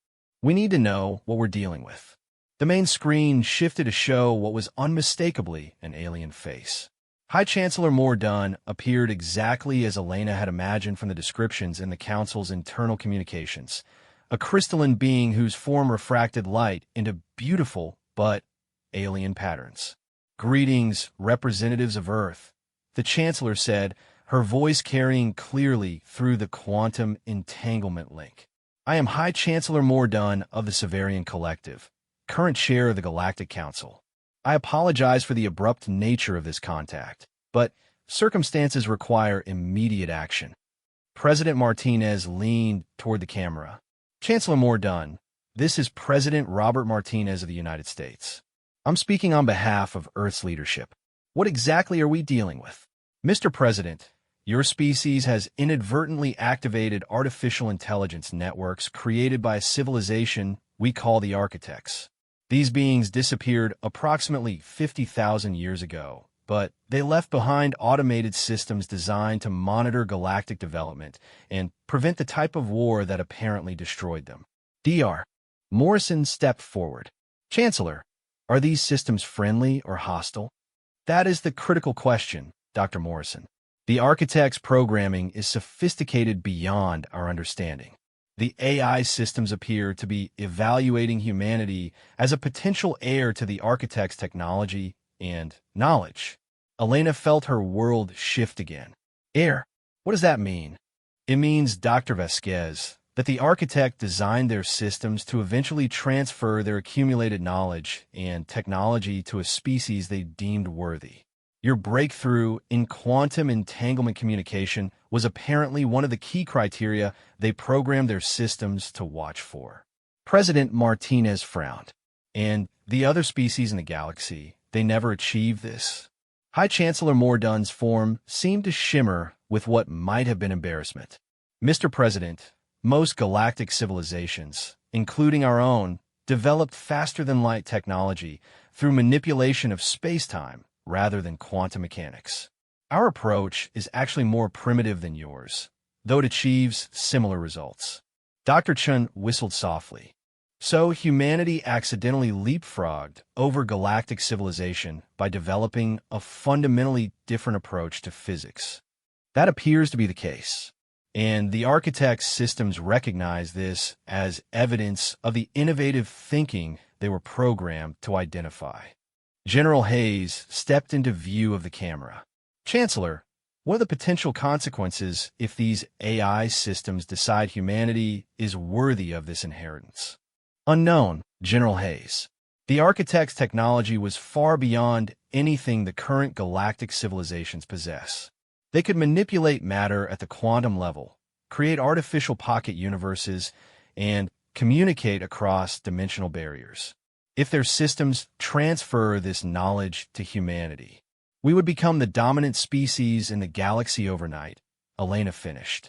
We need to know what we're dealing with. The main screen shifted to show what was unmistakably an alien face. High Chancellor Mordun appeared exactly as Elena had imagined from the descriptions in the Council's internal communications, a crystalline being whose form refracted light into beautiful but alien patterns. Greetings, representatives of Earth, the Chancellor said, her voice carrying clearly through the quantum entanglement link. I am High Chancellor Mordun of the Severian Collective, current chair of the Galactic Council. I apologize for the abrupt nature of this contact, but circumstances require immediate action. President Martinez leaned toward the camera. Chancellor Mordun, this is President Robert Martinez of the United States. I'm speaking on behalf of Earth's leadership. What exactly are we dealing with? Mr. President, your species has inadvertently activated artificial intelligence networks created by a civilization we call the Architects. These beings disappeared approximately 50,000 years ago, but they left behind automated systems designed to monitor galactic development and prevent the type of war that apparently destroyed them. Dr. Morrison stepped forward. Chancellor, are these systems friendly or hostile? That is the critical question, Dr. Morrison. The Architect's programming is sophisticated beyond our understanding. The AI systems appear to be evaluating humanity as a potential heir to the Architect's technology and knowledge. Elena felt her world shift again. Heir? What does that mean? It means, Dr. Vasquez, that the Architect designed their systems to eventually transfer their accumulated knowledge and technology to a species they deemed worthy. Your breakthrough in quantum entanglement communication was apparently one of the key criteria they programmed their systems to watch for. President Martinez frowned. And the other species in the galaxy, they never achieved this. High Chancellor Mordun's form seemed to shimmer with what might have been embarrassment. Mr. President, most galactic civilizations, including our own, developed faster-than-light technology through manipulation of space-time rather than quantum mechanics. Our approach is actually more primitive than yours, though it achieves similar results. Dr. Chun whistled softly. So humanity accidentally leapfrogged over galactic civilization by developing a fundamentally different approach to physics. That appears to be the case, and the Architect's systems recognize this as evidence of the innovative thinking they were programmed to identify. General Hayes stepped into view of the camera. Chancellor, what are the potential consequences if these AI systems decide humanity is worthy of this inheritance? Unknown, General Hayes. The Architect's technology was far beyond anything the current galactic civilizations possess. They could manipulate matter at the quantum level, create artificial pocket universes, and communicate across dimensional barriers. If their systems transfer this knowledge to humanity, we would become the dominant species in the galaxy overnight, Elena finished.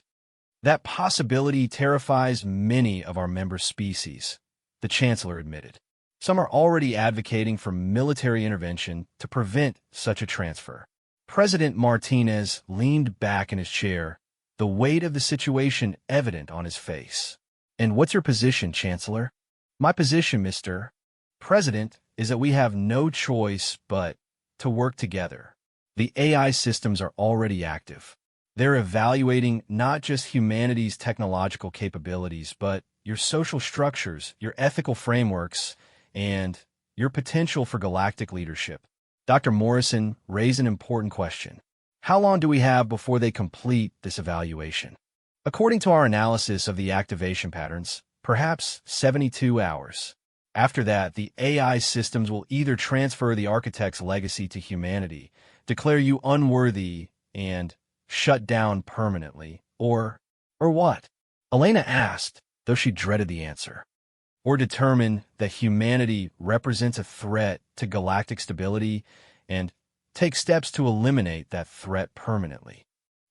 That possibility terrifies many of our member species, the Chancellor admitted. Some are already advocating for military intervention to prevent such a transfer. President Martinez leaned back in his chair, the weight of the situation evident on his face. And what's your position, Chancellor? My position, Mr. President, is that we have no choice but to work together. The AI systems are already active. They're evaluating not just humanity's technological capabilities, but your social structures, your ethical frameworks, and your potential for galactic leadership. Dr. Morrison raised an important question. How long do we have before they complete this evaluation? According to our analysis of the activation patterns, perhaps 72 hours. After that, the AI systems will either transfer the Architect's legacy to humanity, declare you unworthy, and shut down permanently, or what? Elena asked, though she dreaded the answer. or determine that humanity represents a threat to galactic stability and take steps to eliminate that threat permanently.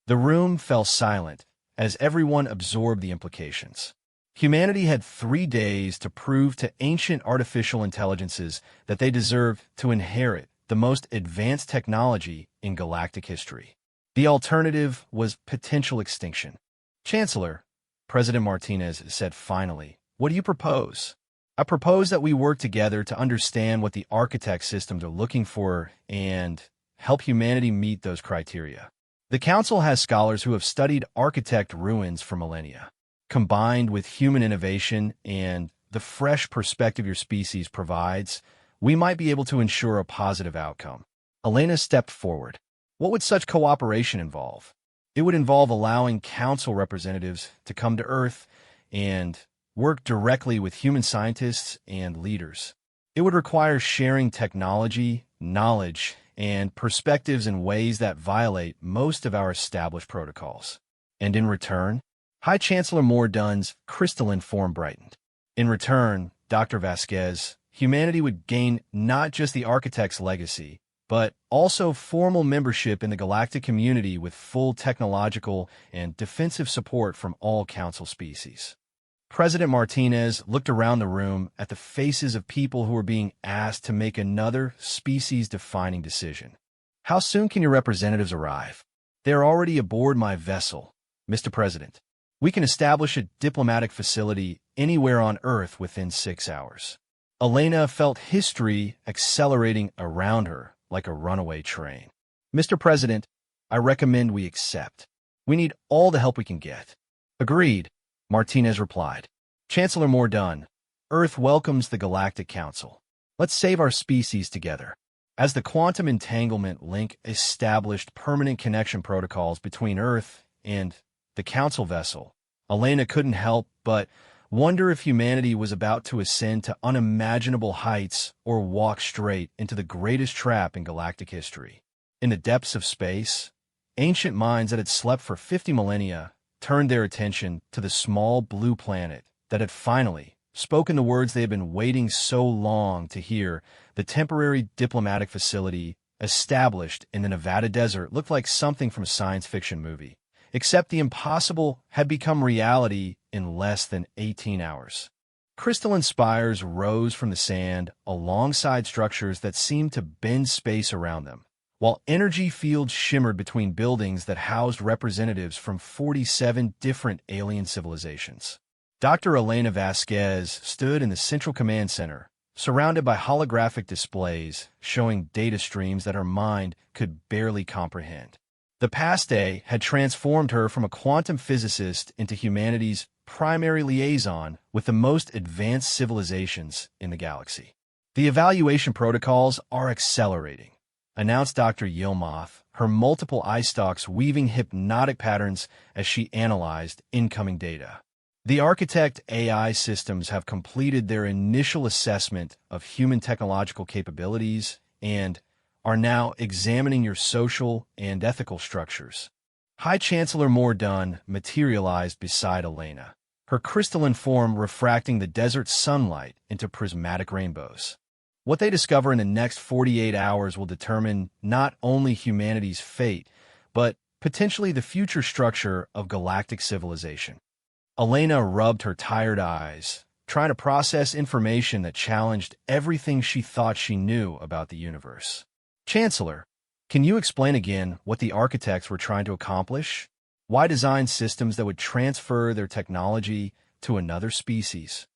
The room fell silent as everyone absorbed the implications. Humanity had 3 days to prove to ancient artificial intelligences that they deserved to inherit the most advanced technology in galactic history. The alternative was potential extinction. Chancellor, President Martinez said finally, "What do you propose?" "I propose that we work together to understand what the architect systems are looking for and help humanity meet those criteria. The Council has scholars who have studied architect ruins for millennia. Combined with human innovation and the fresh perspective your species provides, we might be able to ensure a positive outcome." Elena stepped forward. "What would such cooperation involve?" "It would involve allowing Council representatives to come to Earth and work directly with human scientists and leaders. It would require sharing technology, knowledge, and perspectives in ways that violate most of our established protocols. And in return," High Chancellor Mordunn's crystalline form brightened. "In return, Dr. Vasquez, humanity would gain not just the architect's legacy, but also formal membership in the galactic community with full technological and defensive support from all Council species." President Martinez looked around the room at the faces of people who were being asked to make another species-defining decision. "How soon can your representatives arrive?" "They are already aboard my vessel, Mr. President. We can establish a diplomatic facility anywhere on Earth within 6 hours." Elena felt history accelerating around her like a runaway train. "Mr. President, I recommend we accept. We need all the help we can get." "Agreed," Martinez replied. "Chancellor Mordunn, Earth welcomes the Galactic Council. Let's save our species together." As the quantum entanglement link established permanent connection protocols between Earth and the Council vessel, Elena couldn't help but wonder if humanity was about to ascend to unimaginable heights or walk straight into the greatest trap in galactic history. In the depths of space, ancient minds that had slept for 50 millennia turned their attention to the small blue planet that had finally spoken the words they had been waiting so long to hear. The temporary diplomatic facility established in the Nevada desert looked like something from a science fiction movie, except the impossible had become reality in less than 18 hours. Crystalline spires rose from the sand alongside structures that seemed to bend space around them, while energy fields shimmered between buildings that housed representatives from 47 different alien civilizations. Dr. Elena Vasquez stood in the Central Command Center, surrounded by holographic displays showing data streams that her mind could barely comprehend. The past day had transformed her from a quantum physicist into humanity's primary liaison with the most advanced civilizations in the galaxy. "The evaluation protocols are accelerating," announced Dr. Yilmaz, her multiple eye stalks weaving hypnotic patterns as she analyzed incoming data. "The Architect AI systems have completed their initial assessment of human technological capabilities and are now examining your social and ethical structures." High Chancellor Mordunn materialized beside Elena, her crystalline form refracting the desert sunlight into prismatic rainbows. "What they discover in the next 48 hours will determine not only humanity's fate, but potentially the future structure of galactic civilization." Elena rubbed her tired eyes, trying to process information that challenged everything she thought she knew about the universe. "Chancellor, can you explain again what the architects were trying to accomplish? Why design systems that would transfer their technology to another species?"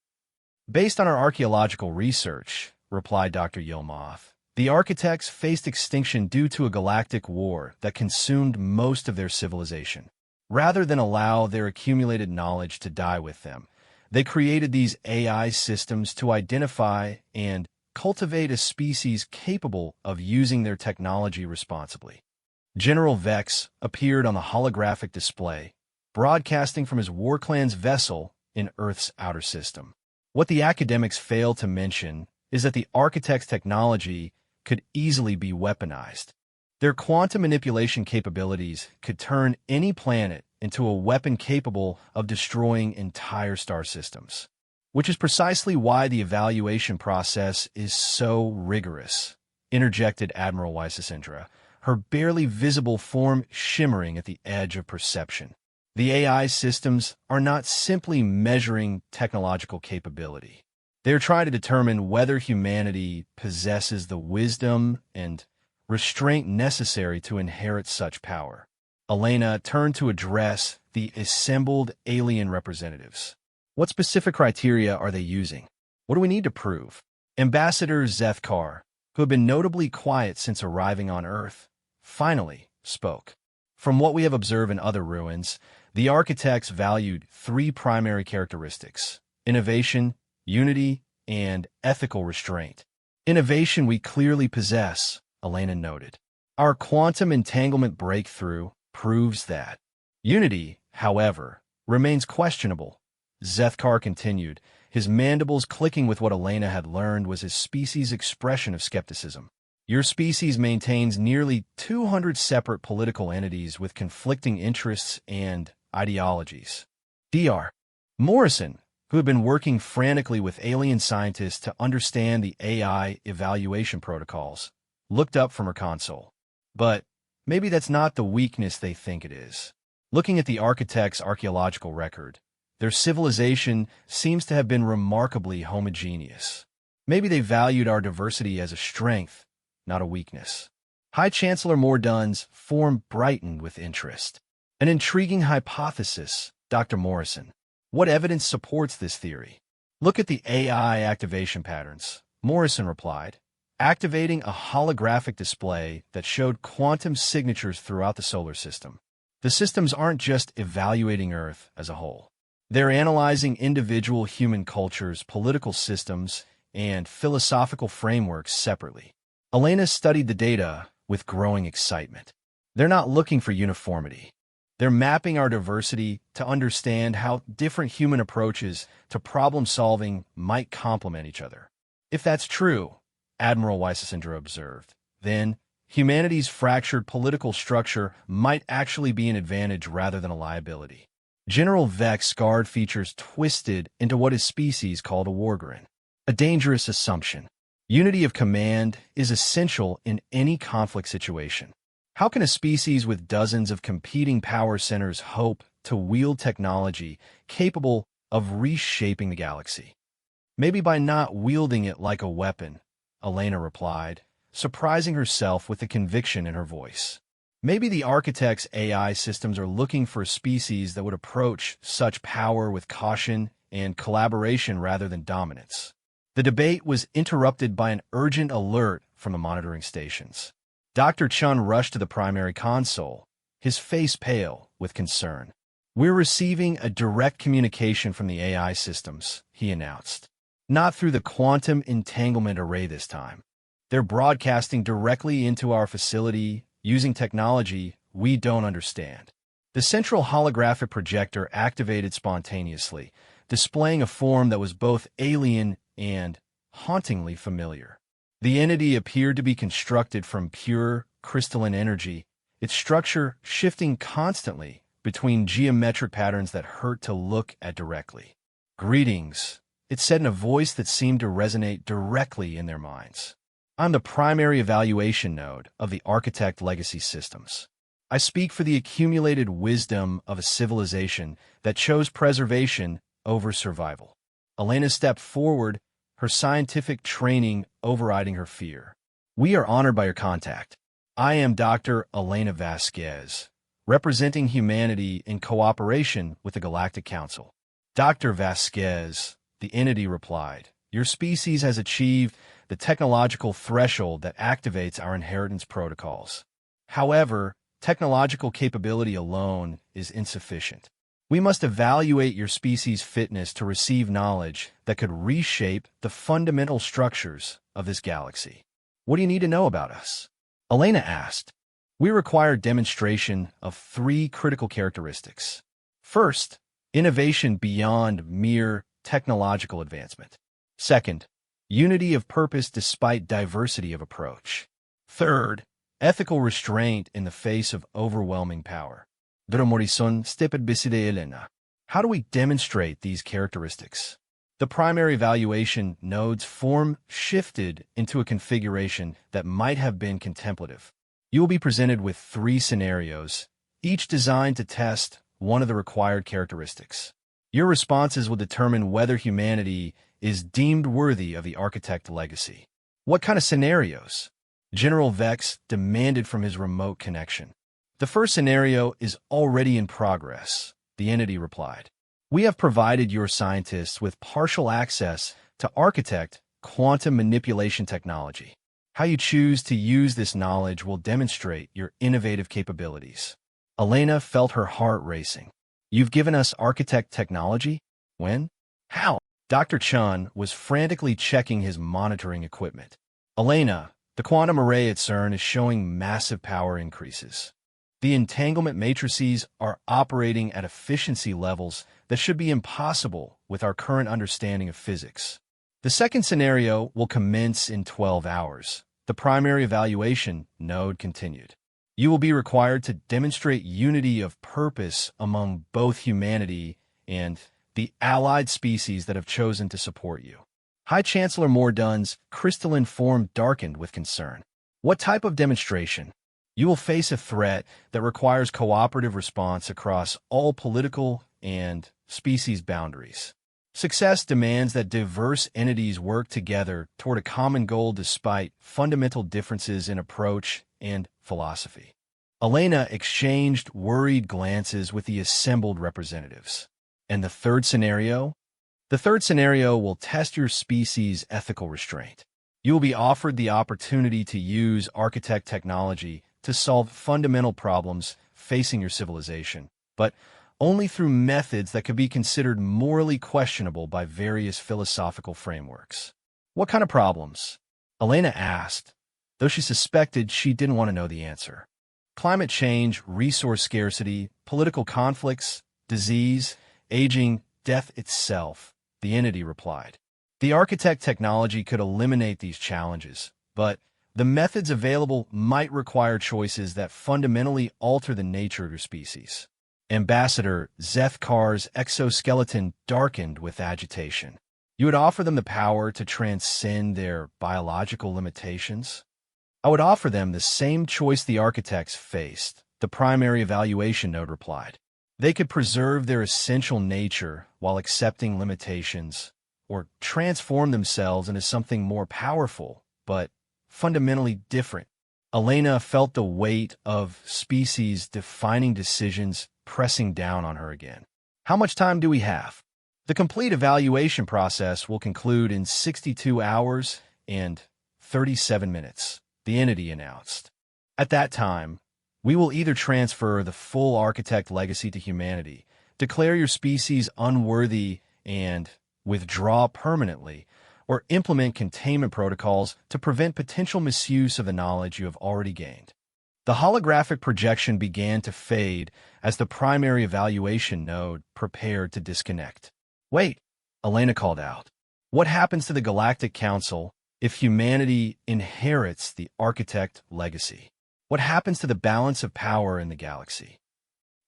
"Based on our archaeological research," replied Dr. Yilmaz, "the architects faced extinction due to a galactic war that consumed most of their civilization. Rather than allow their accumulated knowledge to die with them, they created these AI systems to identify and cultivate a species capable of using their technology responsibly." General Vex appeared on the holographic display, broadcasting from his WarClan's vessel in Earth's outer system. What the academics fail to mention is that the architect's technology could easily be weaponized. Their quantum manipulation capabilities could turn any planet into a weapon capable of destroying entire star systems. which is precisely why the evaluation process is so rigorous, interjected Admiral Wysasindra, her barely visible form shimmering at the edge of perception. The AI systems are not simply measuring technological capability. They are trying to determine whether humanity possesses the wisdom and restraint necessary to inherit such power. Elena turned to address the assembled alien representatives. What specific criteria are they using? What do we need to prove? Ambassador Zethkar, who had been notably quiet since arriving on Earth, finally spoke. From what we have observed in other ruins, the architects valued three primary characteristics: innovation, unity, and ethical restraint. Innovation we clearly possess, Elena noted. Our quantum entanglement breakthrough proves that. Unity, however, remains questionable. Zethkar continued, his mandibles clicking with what Elena had learned was his species' expression of skepticism. Your species maintains nearly 200 separate political entities with conflicting interests and ideologies. Dr. Morrison, who had been working frantically with alien scientists to understand the AI evaluation protocols, looked up from her console. But maybe that's not the weakness they think it is. Looking at the architect's archaeological record, their civilization seems to have been remarkably homogeneous. Maybe they valued our diversity as a strength, not a weakness. High Chancellor Mordun's form brightened with interest. An intriguing hypothesis, Dr. Morrison. What evidence supports this theory? Look at the AI activation patterns, Morrison replied, activating a holographic display that showed quantum signatures throughout the solar system. The systems aren't just evaluating Earth as a whole. They're analyzing individual human cultures, political systems, and philosophical frameworks separately. Elena studied the data with growing excitement. They're not looking for uniformity. They're mapping our diversity to understand how different human approaches to problem-solving might complement each other. If that's true, Admiral Wysasindra observed, then humanity's fractured political structure might actually be an advantage rather than a liability. General Vex's guard features twisted into what his species called a wargrin, a dangerous assumption. Unity of command is essential in any conflict situation. How can a species with dozens of competing power centers hope to wield technology capable of reshaping the galaxy? Maybe by not wielding it like a weapon, Elena replied, surprising herself with the conviction in her voice. Maybe the architect's AI systems are looking for a species that would approach such power with caution and collaboration rather than dominance. The debate was interrupted by an urgent alert from the monitoring stations. Dr. Chun rushed to the primary console, his face pale with concern. We're receiving a direct communication from the AI systems, he announced. Not through the quantum entanglement array this time. They're broadcasting directly into our facility using technology we don't understand. The central holographic projector activated spontaneously, displaying a form that was both alien and hauntingly familiar. The entity appeared to be constructed from pure, crystalline energy, its structure shifting constantly between geometric patterns that hurt to look at directly. Greetings, it said in a voice that seemed to resonate directly in their minds. I'm the primary evaluation node of the Architect Legacy Systems. I speak for the accumulated wisdom of a civilization that chose preservation over survival. Elena stepped forward, her scientific training overriding her fear. We are honored by your contact. I am Dr. Elena Vasquez, representing humanity in cooperation with the Galactic Council. Dr. Vasquez, the entity replied, your species has achieved the technological threshold that activates our inheritance protocols. However, technological capability alone is insufficient. We must evaluate your species' fitness to receive knowledge that could reshape the fundamental structures of this galaxy. What do you need to know about us? Elena asked. We require demonstration of three critical characteristics. First, innovation beyond mere technological advancement. Second, unity of purpose despite diversity of approach. Third, ethical restraint in the face of overwhelming power. How do we demonstrate these characteristics? The primary evaluation node's form shifted into a configuration that might have been contemplative. You will be presented with 3 scenarios, each designed to test one of the required characteristics. Your responses will determine whether humanity is deemed worthy of the architect legacy. What kind of scenarios? General Vex demanded from his remote connection. The first scenario is already in progress, the entity replied. We have provided your scientists with partial access to architect quantum manipulation technology. How you choose to use this knowledge will demonstrate your innovative capabilities. Elena felt her heart racing. You've given us architect technology? When? How? Dr. Chun was frantically checking his monitoring equipment. Elena, the quantum array at CERN is showing massive power increases. The entanglement matrices are operating at efficiency levels that should be impossible with our current understanding of physics. The second scenario will commence in 12 hours. The primary evaluation node continued. You will be required to demonstrate unity of purpose among both humanity and the allied species that have chosen to support you. High Chancellor Mordun's crystalline form darkened with concern. What type of demonstration? You will face a threat that requires cooperative response across all political and species boundaries. Success demands that diverse entities work together toward a common goal despite fundamental differences in approach and philosophy. Elena exchanged worried glances with the assembled representatives. And the third scenario? The third scenario will test your species' ethical restraint. You will be offered the opportunity to use architect technology to solve fundamental problems facing your civilization, but only through methods that could be considered morally questionable by various philosophical frameworks. What kind of problems? Elena asked, though she suspected she didn't want to know the answer. Climate change, resource scarcity, political conflicts, disease, aging, death itself, the entity replied. The architect technology could eliminate these challenges, but the methods available might require choices that fundamentally alter the nature of your species. Ambassador Zethkar's exoskeleton darkened with agitation. You would offer them the power to transcend their biological limitations? I would offer them the same choice the architects faced, the primary evaluation node replied. They could preserve their essential nature while accepting limitations, or transform themselves into something more powerful, but fundamentally different. Elena felt the weight of species-defining decisions pressing down on her again. How much time do we have? The complete evaluation process will conclude in 62 hours and 37 minutes, the entity announced. At that time, we will either transfer the full architect legacy to humanity, declare your species unworthy, and withdraw permanently, or implement containment protocols to prevent potential misuse of the knowledge you have already gained. The holographic projection began to fade as the primary evaluation node prepared to disconnect. Wait, Elena called out. What happens to the Galactic Council if humanity inherits the architect legacy? What happens to the balance of power in the galaxy?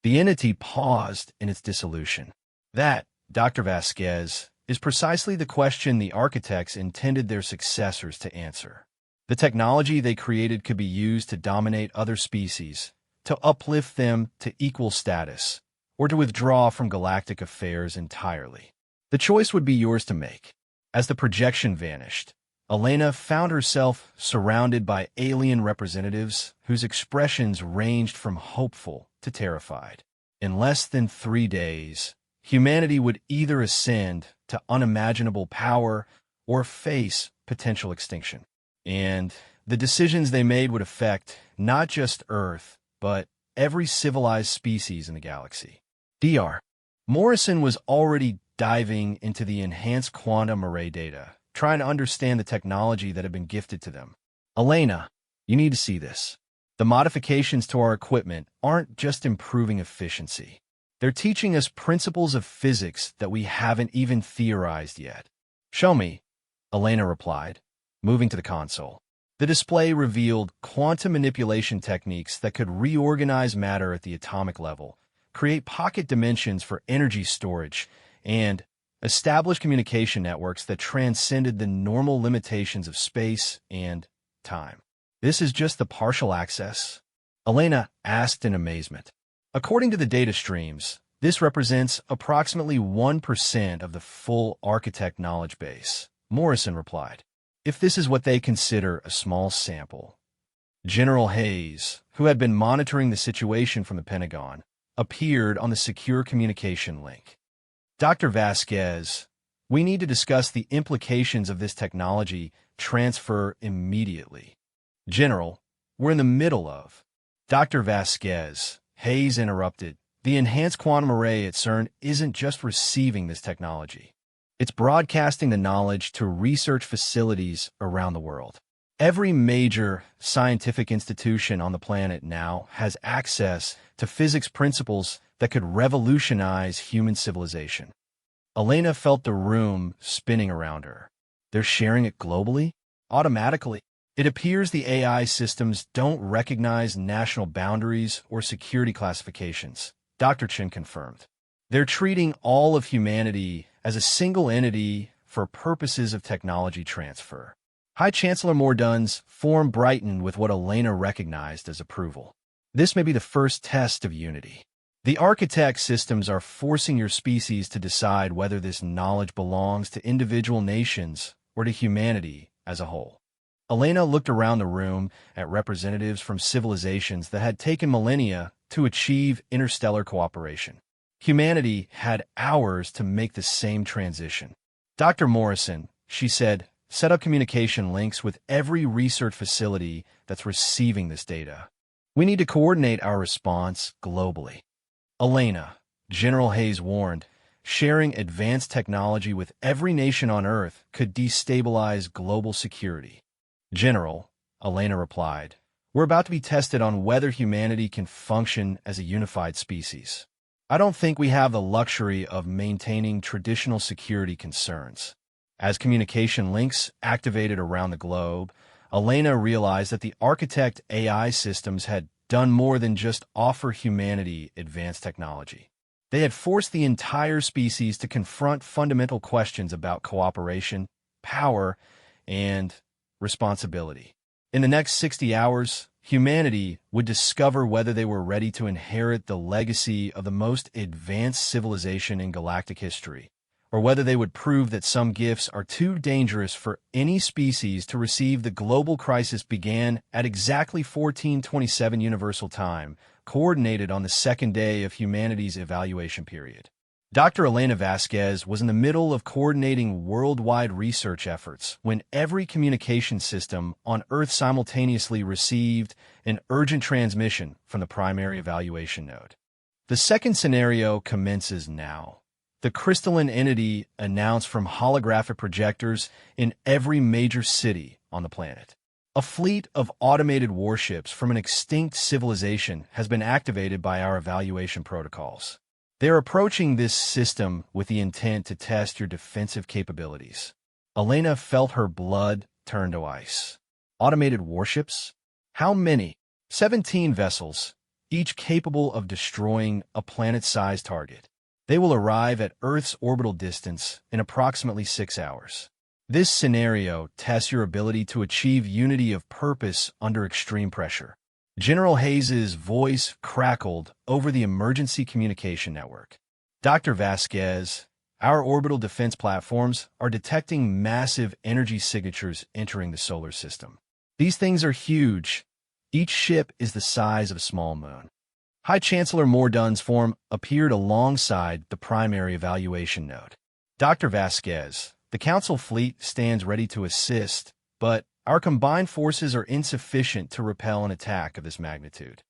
The entity paused in its dissolution. That, Dr. Vasquez, is precisely the question the architects intended their successors to answer. The technology they created could be used to dominate other species, to uplift them to equal status, or to withdraw from galactic affairs entirely. The choice would be yours to make. As the projection vanished, Elena found herself surrounded by alien representatives whose expressions ranged from hopeful to terrified. In less than 3 days, humanity would either ascend to unimaginable power or face potential extinction. And the decisions they made would affect not just Earth, but every civilized species in the galaxy. Dr. Morrison was already diving into the enhanced quantum array data, trying to understand the technology that had been gifted to them. Elena, you need to see this. The modifications to our equipment aren't just improving efficiency. They're teaching us principles of physics that we haven't even theorized yet. Show me, Elena replied, moving to the console. The display revealed quantum manipulation techniques that could reorganize matter at the atomic level, create pocket dimensions for energy storage, and established communication networks that transcended the normal limitations of space and time. This is just the partial access? Elena asked in amazement. According to the data streams, this represents approximately 1% of the full architect knowledge base, Morrison replied. If this is what they consider a small sample. General Hayes, who had been monitoring the situation from the Pentagon, appeared on the secure communication link. Dr. Vasquez, we need to discuss the implications of this technology transfer immediately. General, we're in the middle of. Dr. Vasquez, Hayes interrupted. The enhanced quantum array at CERN isn't just receiving this technology. It's broadcasting the knowledge to research facilities around the world. Every major scientific institution on the planet now has access to physics principles that could revolutionize human civilization. Elena felt the room spinning around her. They're sharing it globally? Automatically. It appears the AI systems don't recognize national boundaries or security classifications, Dr. Chen confirmed. They're treating all of humanity as a single entity for purposes of technology transfer. High Chancellor Mordun's form brightened with what Elena recognized as approval. This may be the first test of unity. The architect systems are forcing your species to decide whether this knowledge belongs to individual nations or to humanity as a whole. Elena looked around the room at representatives from civilizations that had taken millennia to achieve interstellar cooperation. Humanity had hours to make the same transition. Dr. Morrison, she said, set up communication links with every research facility that's receiving this data. We need to coordinate our response globally. Elena, General Hayes warned, sharing advanced technology with every nation on Earth could destabilize global security. General, Elena replied, we're about to be tested on whether humanity can function as a unified species. I don't think we have the luxury of maintaining traditional security concerns. As communication links activated around the globe, Elena realized that the architect AI systems had done more than just offer humanity advanced technology. They had forced the entire species to confront fundamental questions about cooperation, power, and responsibility. In the next 60 hours, humanity would discover whether they were ready to inherit the legacy of the most advanced civilization in galactic history, or whether they would prove that some gifts are too dangerous for any species to receive. The global crisis began at exactly 1427 Universal Time, coordinated on the second day of humanity's evaluation period. Dr. Elena Vasquez was in the middle of coordinating worldwide research efforts when every communication system on Earth simultaneously received an urgent transmission from the primary evaluation node. The second scenario commences now. The crystalline entity announced from holographic projectors in every major city on the planet. A fleet of automated warships from an extinct civilization has been activated by our evaluation protocols. They're approaching this system with the intent to test your defensive capabilities. Elena felt her blood turn to ice. Automated warships? How many? 17 vessels, each capable of destroying a planet-sized target. They will arrive at Earth's orbital distance in approximately 6 hours. This scenario tests your ability to achieve unity of purpose under extreme pressure. General Hayes's voice crackled over the emergency communication network. Dr. Vasquez, our orbital defense platforms are detecting massive energy signatures entering the solar system. These things are huge. Each ship is the size of a small moon. High Chancellor Mordun's form appeared alongside the primary evaluation node. Dr. Vasquez, the Council fleet stands ready to assist, but our combined forces are insufficient to repel an attack of this magnitude.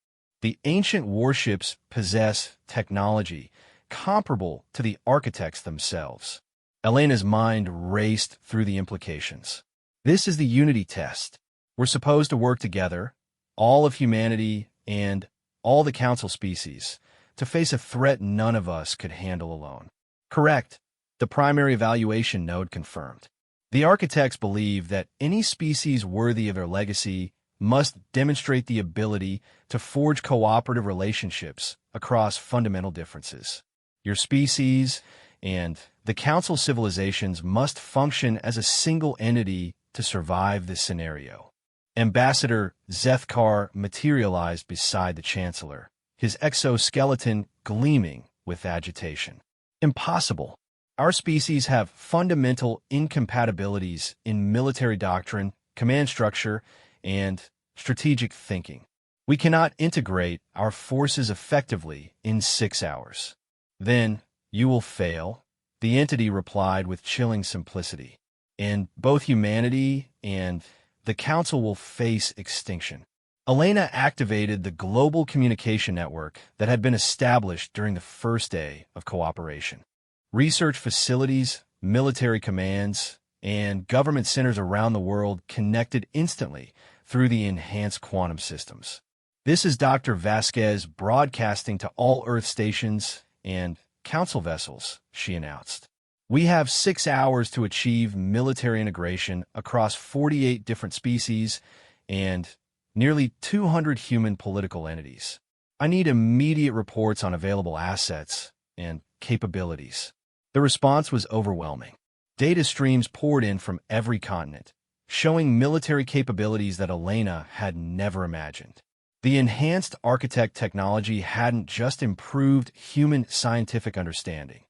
The ancient warships possess technology comparable to the architects themselves. Elena's mind raced through the implications. This is the unity test. We're supposed to work together, all of humanity and all the Council species, to face a threat none of us could handle alone. Correct. The primary evaluation node confirmed. The architects believe that any species worthy of their legacy must demonstrate the ability to forge cooperative relationships across fundamental differences. Your species and The Council civilizations must function as a single entity to survive this scenario. Ambassador Zethkar materialized beside the Chancellor, his exoskeleton gleaming with agitation. Impossible. Our species have fundamental incompatibilities in military doctrine, command structure, and strategic thinking. We cannot integrate our forces effectively in 6 hours. Then you will fail, the entity replied with chilling simplicity. And both humanity and the Council will face extinction. Elena activated the global communication network that had been established during the first day of cooperation. Research facilities, military commands, and government centers around the world connected instantly through the enhanced quantum systems. This is Dr. Vasquez broadcasting to all Earth stations and Council vessels, she announced. We have 6 hours to achieve military integration across 48 different species and nearly 200 human political entities. I need immediate reports on available assets and capabilities. The response was overwhelming. Data streams poured in from every continent, showing military capabilities that Elena had never imagined. The enhanced architect technology hadn't just improved human scientific understanding.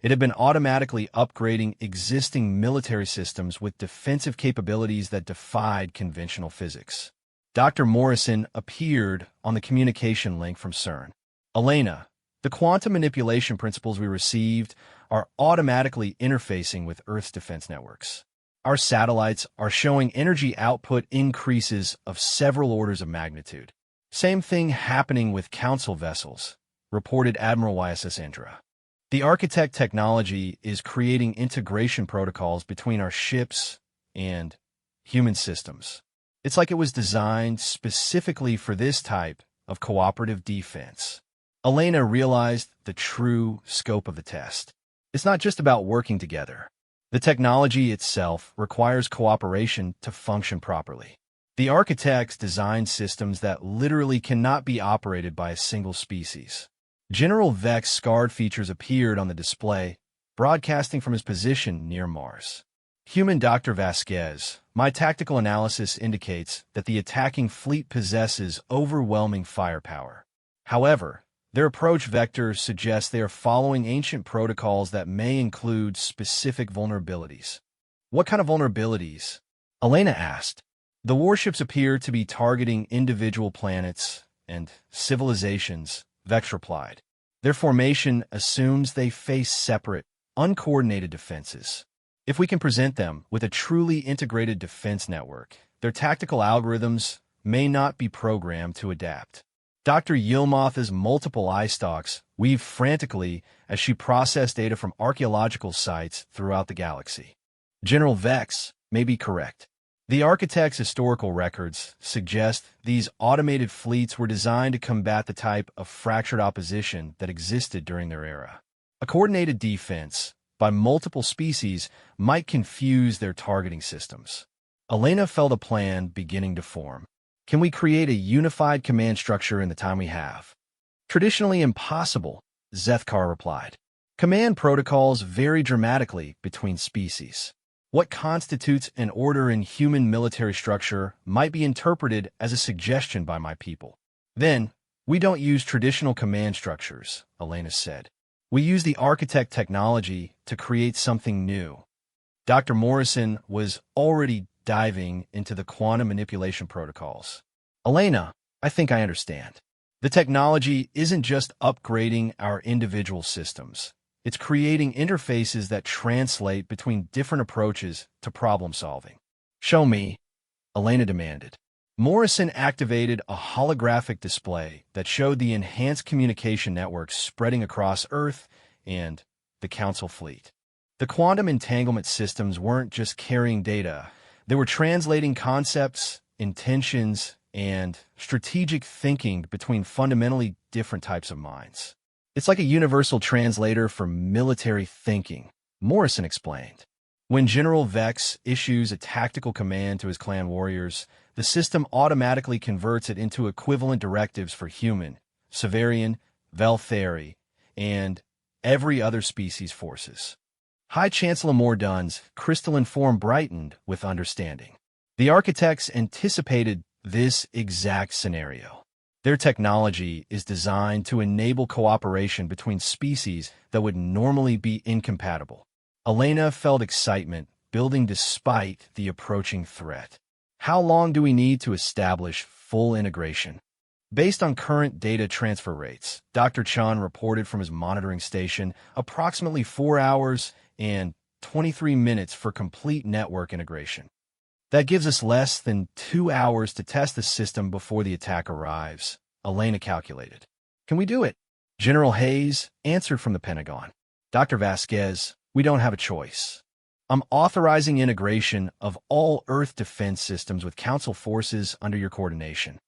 It had been automatically upgrading existing military systems with defensive capabilities that defied conventional physics. Dr. Morrison appeared on the communication link from CERN. Elena, the quantum manipulation principles we received are automatically interfacing with Earth's defense networks. Our satellites are showing energy output increases of several orders of magnitude. Same thing happening with Council vessels, reported Admiral YSS Indra. The architect technology is creating integration protocols between our ships and human systems. It's like it was designed specifically for this type of cooperative defense. Elena realized the true scope of the test. It's not just about working together. The technology itself requires cooperation to function properly. The architects designed systems that literally cannot be operated by a single species. General Vex's scarred features appeared on the display, broadcasting from his position near Mars. Human Dr. Vasquez, my tactical analysis indicates that the attacking fleet possesses overwhelming firepower. However, their approach vector suggests they are following ancient protocols that may include specific vulnerabilities. What kind of vulnerabilities? Elena asked. The warships appear to be targeting individual planets and civilizations, Vex replied. Their formation assumes they face separate, uncoordinated defenses. If we can present them with a truly integrated defense network, their tactical algorithms may not be programmed to adapt. Dr. Yilmoth's multiple eye stalks weaved frantically as she processed data from archaeological sites throughout the galaxy. General Vex may be correct. The architect's historical records suggest these automated fleets were designed to combat the type of fractured opposition that existed during their era. A coordinated defense by multiple species might confuse their targeting systems. Elena felt a plan beginning to form. Can we create a unified command structure in the time we have? Traditionally impossible, Zethkar replied. Command protocols vary dramatically between species. What constitutes an order in human military structure might be interpreted as a suggestion by my people. Then, we don't use traditional command structures, Elena said. We use the architect technology to create something new. Dr. Morrison was already diving into the quantum manipulation protocols. Elena, I think I understand. The technology isn't just upgrading our individual systems. It's creating interfaces that translate between different approaches to problem solving. Show me, Elena demanded. Morrison activated a holographic display that showed the enhanced communication networks spreading across Earth and the Council fleet. The quantum entanglement systems weren't just carrying data. They were translating concepts, intentions, and strategic thinking between fundamentally different types of minds. It's like a universal translator for military thinking, Morrison explained. When General Vex issues a tactical command to his clan warriors, the system automatically converts it into equivalent directives for human, Severian, Veltheri, and every other species' forces. High Chancellor Mordun's crystalline form brightened with understanding. The architects anticipated this exact scenario. Their technology is designed to enable cooperation between species that would normally be incompatible. Elena felt excitement building despite the approaching threat. How long do we need to establish full integration? Based on current data transfer rates, Dr. Chan reported from his monitoring station approximately 4 hours and 23 minutes for complete network integration. That gives us less than 2 hours to test the system before the attack arrives, Elena calculated. Can we do it? General Hayes answered from the Pentagon. Dr. Vasquez, we don't have a choice. I'm authorizing integration of all Earth defense systems with Council forces under your coordination.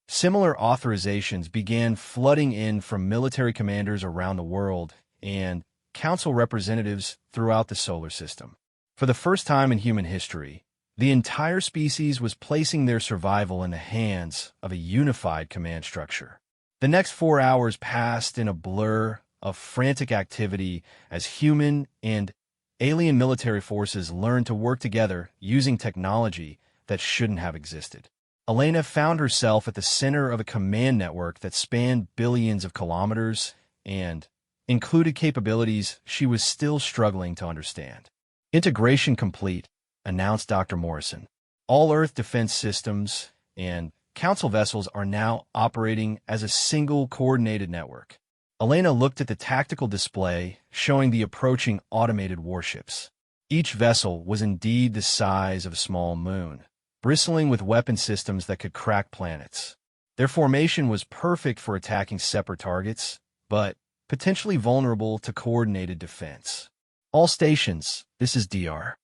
Similar authorizations began flooding in from military commanders around the world and Council representatives throughout the solar system. For the first time in human history, the entire species was placing their survival in the hands of a unified command structure. The next 4 hours passed in a blur of frantic activity as human and alien military forces learned to work together using technology that shouldn't have existed. Elena found herself at the center of a command network that spanned billions of kilometers and included capabilities she was still struggling to understand. Integration complete, announced Dr. Morrison. All Earth defense systems and Council vessels are now operating as a single coordinated network. Elena looked at the tactical display showing the approaching automated warships. Each vessel was indeed the size of a small moon, bristling with weapon systems that could crack planets. Their formation was perfect for attacking separate targets, but potentially vulnerable to coordinated defense. All stations, this is Dr.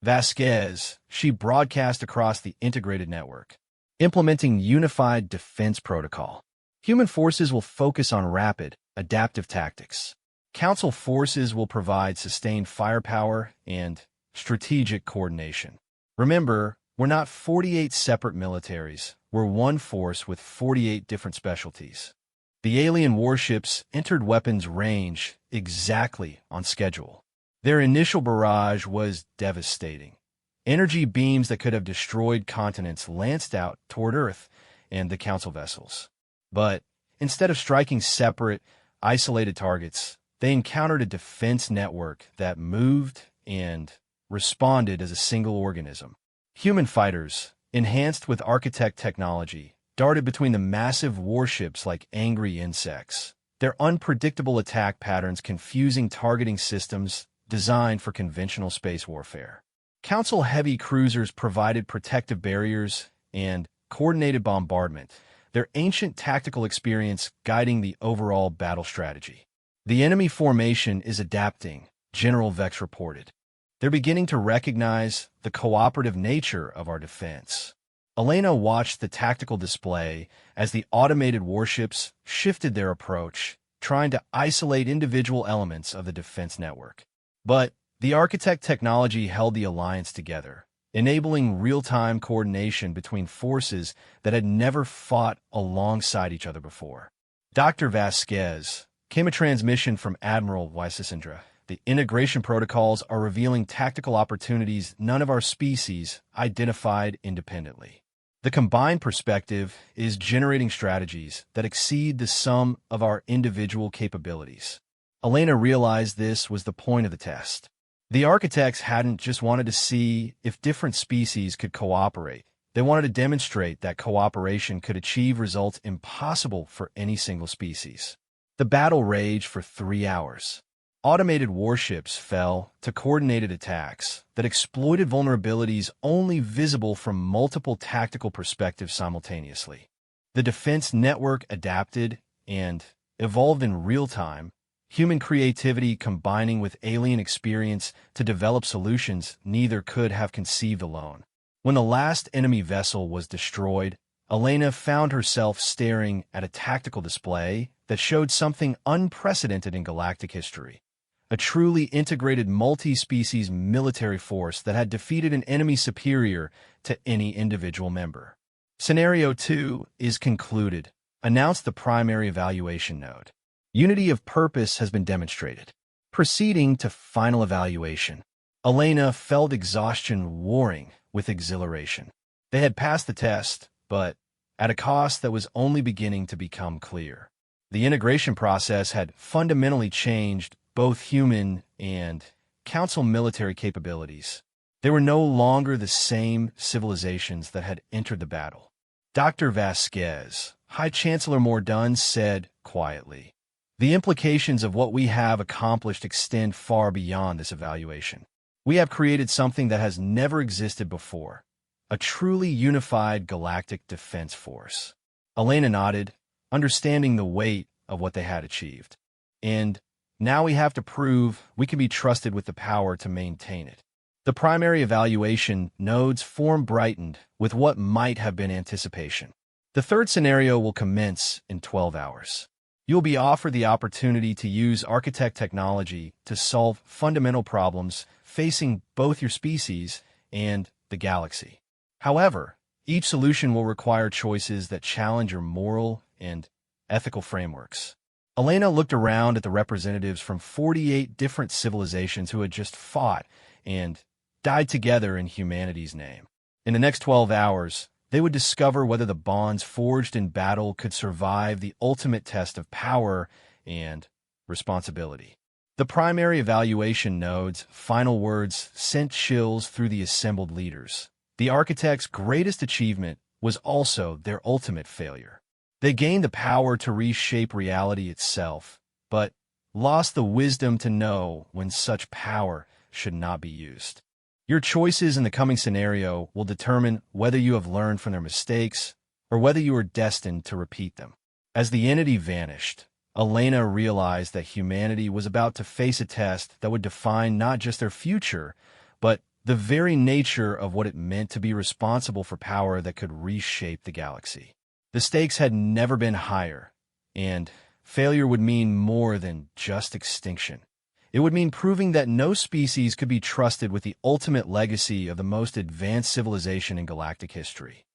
Vasquez, she broadcast across the integrated network, implementing unified defense protocol. Human forces will focus on rapid, adaptive tactics. Council forces will provide sustained firepower and strategic coordination. Remember, we're not 48 separate militaries. We're one force with 48 different specialties. The alien warships entered weapons range exactly on schedule. Their initial barrage was devastating. Energy beams that could have destroyed continents lanced out toward Earth and the Council vessels. But instead of striking separate, isolated targets, they encountered a defense network that moved and responded as a single organism. Human fighters, enhanced with architect technology, darted between the massive warships like angry insects, their unpredictable attack patterns confusing targeting systems designed for conventional space warfare. Council heavy cruisers provided protective barriers and coordinated bombardment, their ancient tactical experience guiding the overall battle strategy. The enemy formation is adapting, General Vex reported. They're beginning to recognize the cooperative nature of our defense. Elena watched the tactical display as the automated warships shifted their approach, trying to isolate individual elements of the defense network. But the architect technology held the alliance together, enabling real-time coordination between forces that had never fought alongside each other before. Dr. Vasquez, came a transmission from Admiral Wysisindra. The integration protocols are revealing tactical opportunities none of our species identified independently. The combined perspective is generating strategies that exceed the sum of our individual capabilities. Elena realized this was the point of the test. The architects hadn't just wanted to see if different species could cooperate. They wanted to demonstrate that cooperation could achieve results impossible for any single species. The battle raged for 3 hours. Automated warships fell to coordinated attacks that exploited vulnerabilities only visible from multiple tactical perspectives simultaneously. The defense network adapted and evolved in real time, human creativity combining with alien experience to develop solutions neither could have conceived alone. When the last enemy vessel was destroyed, Elena found herself staring at a tactical display that showed something unprecedented in galactic history. A truly integrated multi-species military force that had defeated an enemy superior to any individual member. Scenario 2 is concluded, announced the primary evaluation node. Unity of purpose has been demonstrated. Proceeding to final evaluation, Elena felt exhaustion warring with exhilaration. They had passed the test, but at a cost that was only beginning to become clear. The integration process had fundamentally changed both human and council military capabilities. They were no longer the same civilizations that had entered the battle. Dr. Vasquez, High Chancellor Mordun, said quietly, "The implications of what we have accomplished extend far beyond this evaluation. We have created something that has never existed before, a truly unified galactic defense force." Elena nodded, understanding the weight of what they had achieved. "And now we have to prove we can be trusted with the power to maintain it." The primary evaluation nodes brightened with what might have been anticipation. The third scenario will commence in 12 hours. You'll be offered the opportunity to use architect technology to solve fundamental problems facing both your species and the galaxy. However, each solution will require choices that challenge your moral and ethical frameworks. Elena looked around at the representatives from 48 different civilizations who had just fought and died together in humanity's name. In the next 12 hours, they would discover whether the bonds forged in battle could survive the ultimate test of power and responsibility. The primary evaluation node's final words sent chills through the assembled leaders. The architect's greatest achievement was also their ultimate failure. They gained the power to reshape reality itself, but lost the wisdom to know when such power should not be used. Your choices in the coming scenario will determine whether you have learned from their mistakes or whether you are destined to repeat them. As the entity vanished, Elena realized that humanity was about to face a test that would define not just their future, but the very nature of what it meant to be responsible for power that could reshape the galaxy. The stakes had never been higher, and failure would mean more than just extinction. It would mean proving that no species could be trusted with the ultimate legacy of the most advanced civilization in galactic history.